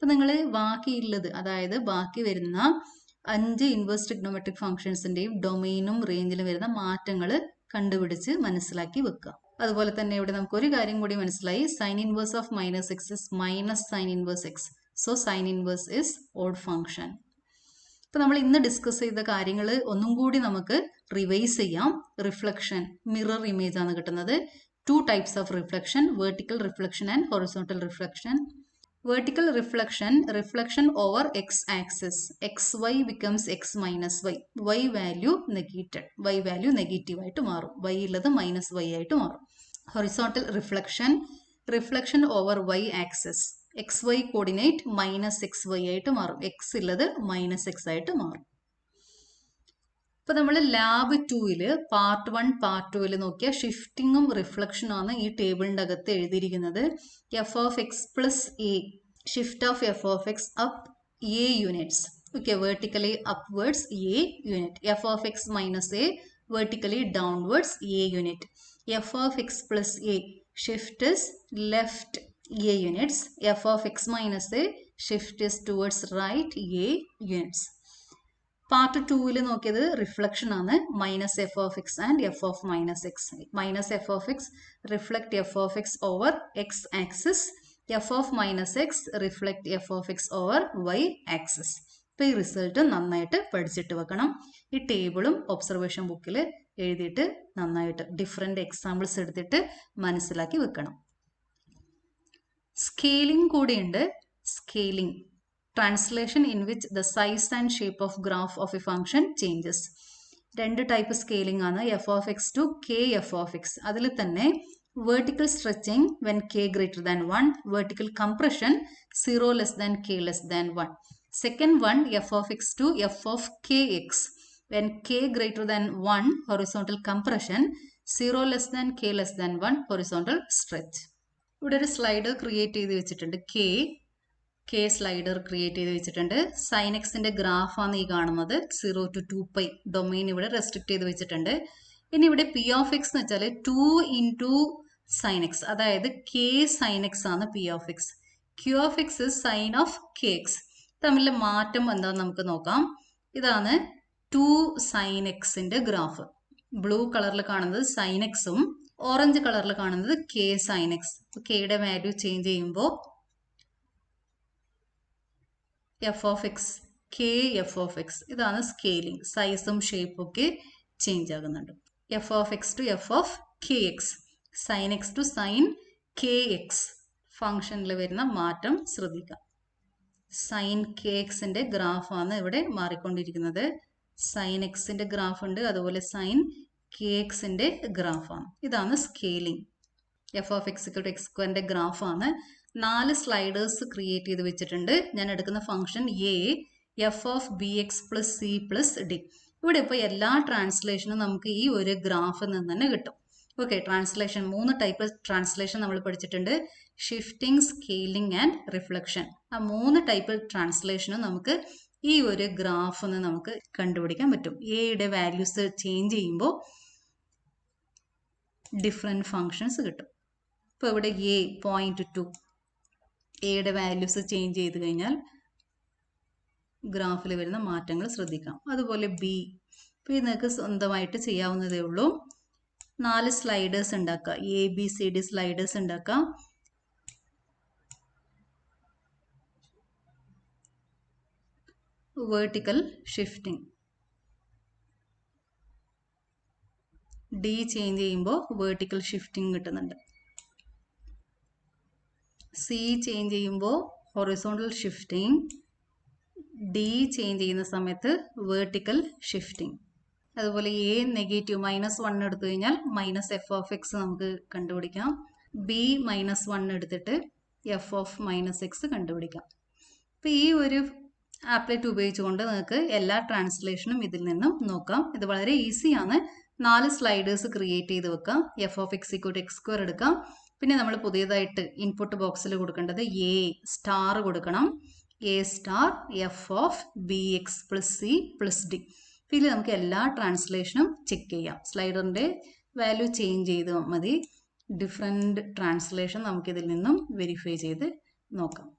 അപ്പം നിങ്ങൾ ബാക്കിയുള്ളത്, അതായത് ബാക്കി വരുന്ന 5 ഇൻവേഴ്സ് ട്രിഗ്നോമെട്രിക് ഫംഗ്ഷൻസിൻ്റെയും ഡൊമെയിനും റേഞ്ചിലും വരുന്ന മാറ്റങ്ങൾ കണ്ടുപിടിച്ച് മനസ്സിലാക്കി വെക്കുക. അതുപോലെ തന്നെ ഇവിടെ നമുക്ക് ഒരു കാര്യം കൂടി മനസ്സിലായി, sine inverse of -x is minus sine inverse x. So sine inverse is odd function. ഇപ്പം നമ്മൾ ഇന്ന് ഡിസ്കസ് ചെയ്ത കാര്യങ്ങൾ ഒന്നും കൂടി നമുക്ക് റിവൈസ് ചെയ്യാം. റിഫ്ലക്ഷൻ, മിറർ ഇമേജ് ആണ് കിട്ടുന്നത്. 2 types of reflection, vertical reflection and horizontal reflection. Vertical reflection, reflection over x-axis. xy becomes x minus y. y value negated. y value negative ആയിട്ട് മാറും. y ഉള്ളത് minus y ആയിട്ട് മാറും. Horizontal reflection, reflection over y-axis. xy coordinate minus xy ആയിട്ട് മാറും. x ഉള്ളത് minus x ആയിട്ട് മാറും. ഇപ്പോൾ നമ്മൾ ലാബ് 2-ൽ പാർട്ട് 1 പാർട്ട് 2-ൽ നോക്കിയാൽ ഷിഫ്റ്റിങ്ങും റിഫ്ലക്ഷനും ആണ് ഈ ടേബിളിൻ്റെ അകത്ത് എഴുതിയിരിക്കുന്നത്. F of x plus a, shift of f of x up a units. Okay, vertically upwards a unit. F of x minus a, vertically downwards a unit. F of x plus a, shift is left a units. F of x minus a, shift is towards right a units. Part 2-ൽ നോക്കിയത് reflection ആണ്. Minus f of x and f of minus x. Minus f of x reflect f of x over x axis. F of minus x reflect f of x over y axis. അപ്പോൾ ഈ result നന്നായിട്ട് പഠിച്ചിട്ട് വെക്കണം. ഈ ടേബിളും observation ബുക്കിൽ എഴുതിയിട്ട് നന്നായിട്ട് ഡിഫറെൻ്റ് എക്സാമ്പിൾസ് എടുത്തിട്ട് മനസ്സിലാക്കി വെക്കണം. സ്കെയിലിംഗ് കൂടിയുണ്ട്. Scaling, translation in which the size and shape of graph of a function changes. 2 type scaling ആണ്. f of x to k f of x. അതിൽ തന്നെ vertical stretching when k greater than 1, vertical compression 0 less than k less than 1. Second one, f of x to f of kx when k greater than 1, horizontal compression 0 less than k less than 1, horizontal stretch. ഇവിടെ ഒരു slide create ചെയ്ത് വെച്ചിട്ടുണ്ട്. K slider create ചെയ്ത് വെച്ചിട്ടുണ്ട്. Sign എക്സിന്റെ ഗ്രാഫാണ് ഈ കാണുന്നത്. 0 to 2π ഡൊമെയിൻ ഇവിടെ റെസ്ട്രിക്ട് ചെയ്ത് വെച്ചിട്ടുണ്ട്. ഇനി ഇവിടെ പി ഓഫ് എക്സ് എന്ന് വെച്ചാൽ 2 into സൈൻ എക്സ്, അതായത് കെ സൈൻ എക്സ് ആണ് p of x. Q of x sine of k x. തമ്മിലെ മാറ്റം എന്താണെന്ന് നമുക്ക് നോക്കാം. ഇതാണ് 2 സൈൻ എക്സിന്റെ ഗ്രാഫ്. ബ്ലൂ കളറിൽ കാണുന്നത് സൈൻ എക്സും ഓറഞ്ച് കളറിൽ കാണുന്നത് കെ സൈൻ എക്സ്. കെയുടെ വാല്യൂ ചേഞ്ച് ചെയ്യുമ്പോൾ f of x, k f of x, ഇതാണ് സ്കെയിലിംഗ്. സൈസും ഷേപ്പും ഒക്കെ ചേഞ്ച് ആകുന്നുണ്ട്. F of x to f of k x, sine x to sine k x. ഫംഗ്ഷനിൽ വരുന്ന മാറ്റം ശ്രദ്ധിക്കാം. സൈൻ കെ എക്സിന്റെ ഗ്രാഫാണ് ഇവിടെ മാറിക്കൊണ്ടിരിക്കുന്നത്. സൈൻ എക്സിന്റെ ഗ്രാഫ് ഉണ്ട്, അതുപോലെ സൈൻ കെ എക്സിന്റെ ഗ്രാഫാണ്. ഇതാണ് scaling. F of x equal to x സ്ക്വയറിന്റെ ഗ്രാഫാണ്. 4 സ്ലൈഡേഴ്സ് ക്രിയേറ്റ് ചെയ്ത് വെച്ചിട്ടുണ്ട്. ഞാൻ എടുക്കുന്ന function a f of b x plus c plus d. ഇവിടെ ഇപ്പോൾ എല്ലാ ട്രാൻസ്ലേഷനും നമുക്ക് ഈ ഒരു ഗ്രാഫിൽ നിന്ന് തന്നെ കിട്ടും. ഓക്കെ, ട്രാൻസ്ലേഷൻ 3 ടൈപ്പ് ട്രാൻസ്ലേഷൻ നമ്മൾ പഠിച്ചിട്ടുണ്ട്. Shifting, scaling and reflection. ആ 3 ടൈപ്പ് ട്രാൻസ്ലേഷനും നമുക്ക് ഈ ഒരു ഗ്രാഫിൽ നിന്ന് നമുക്ക് കണ്ടുപിടിക്കാൻ പറ്റും. എയുടെ വാല്യൂസ് ചേഞ്ച് ചെയ്യുമ്പോൾ ഡിഫറെൻറ്റ് ഫങ്ഷൻസ് കിട്ടും. ഇപ്പോൾ ഇവിടെ എ 0.2, എയുടെ വാല്യൂസ് ചേഞ്ച് ചെയ്ത് കഴിഞ്ഞാൽ ഗ്രാഫിൽ വരുന്ന മാറ്റങ്ങൾ ശ്രദ്ധിക്കാം. അതുപോലെ ബി, ഇപ്പോൾ നിങ്ങൾക്ക് സ്വന്തമായിട്ട് ചെയ്യാവുന്നതേ ഉള്ളൂ. 4 സ്ലൈഡേഴ്സ് ഉണ്ടാക്കുക. A B C D sliders ഉണ്ടാക്കാം. വേർട്ടിക്കൽ ഷിഫ്റ്റിംഗ്, ഡി ചേഞ്ച് ചെയ്യുമ്പോൾ വേർട്ടിക്കൽ ഷിഫ്റ്റിംഗ് കിട്ടുന്നുണ്ട്. സി ചേഞ്ച് ചെയ്യുമ്പോൾ ഹൊറിസോണ്ടൽ ഷിഫ്റ്റിംഗ്, ഡി ചേഞ്ച് ചെയ്യുന്ന സമയത്ത് വേർട്ടിക്കൽ ഷിഫ്റ്റിംഗ്. അതുപോലെ എ നെഗറ്റീവ് -1 എടുത്തു കഴിഞ്ഞാൽ മൈനസ് എഫ് ഓഫ് എക്സ് നമുക്ക് കണ്ടുപിടിക്കാം. ബി -1 എടുത്തിട്ട് എഫ് ഓഫ് -x കണ്ടുപിടിക്കാം. അപ്പോൾ ഈ ഒരു ആപ്ലെറ്റ് ഉപയോഗിച്ചുകൊണ്ട് നിങ്ങൾക്ക് എല്ലാ ട്രാൻസ്ലേഷനും ഇതിൽ നിന്നും നോക്കാം. ഇത് വളരെ ഈസിയാണ്. 4 സ്ലൈഡേഴ്സ് ക്രിയേറ്റ് ചെയ്ത് വെക്കാം. F of x equal to x square എടുക്കാം. പിന്നെ നമ്മൾ പുതിയതായിട്ട് ഇൻപുട്ട് ബോക്സിൽ കൊടുക്കേണ്ടത് എ സ്റ്റാർ കൊടുക്കണം. A star f of b x plus c plus d. ഇതിൽ നമുക്ക് എല്ലാ ട്രാൻസ്ലേഷനും ചെക്ക് ചെയ്യാം. സ്ലൈഡറിൻ്റെ വാല്യൂ ചേഞ്ച് ചെയ്ത് മതി. ഡിഫറെൻറ്റ് ട്രാൻസ്ലേഷൻ നമുക്കിതിൽ നിന്നും വെരിഫൈ ചെയ്ത് നോക്കാം.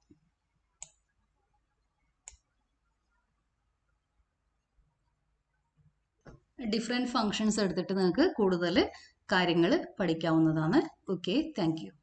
ഡിഫറെൻറ്റ് ഫങ്ഷൻസ് എടുത്തിട്ട് നിങ്ങൾക്ക് കൂടുതൽ കാര്യങ്ങൾ പഠിക്കാവുന്നതാണ്. Okay, thank you.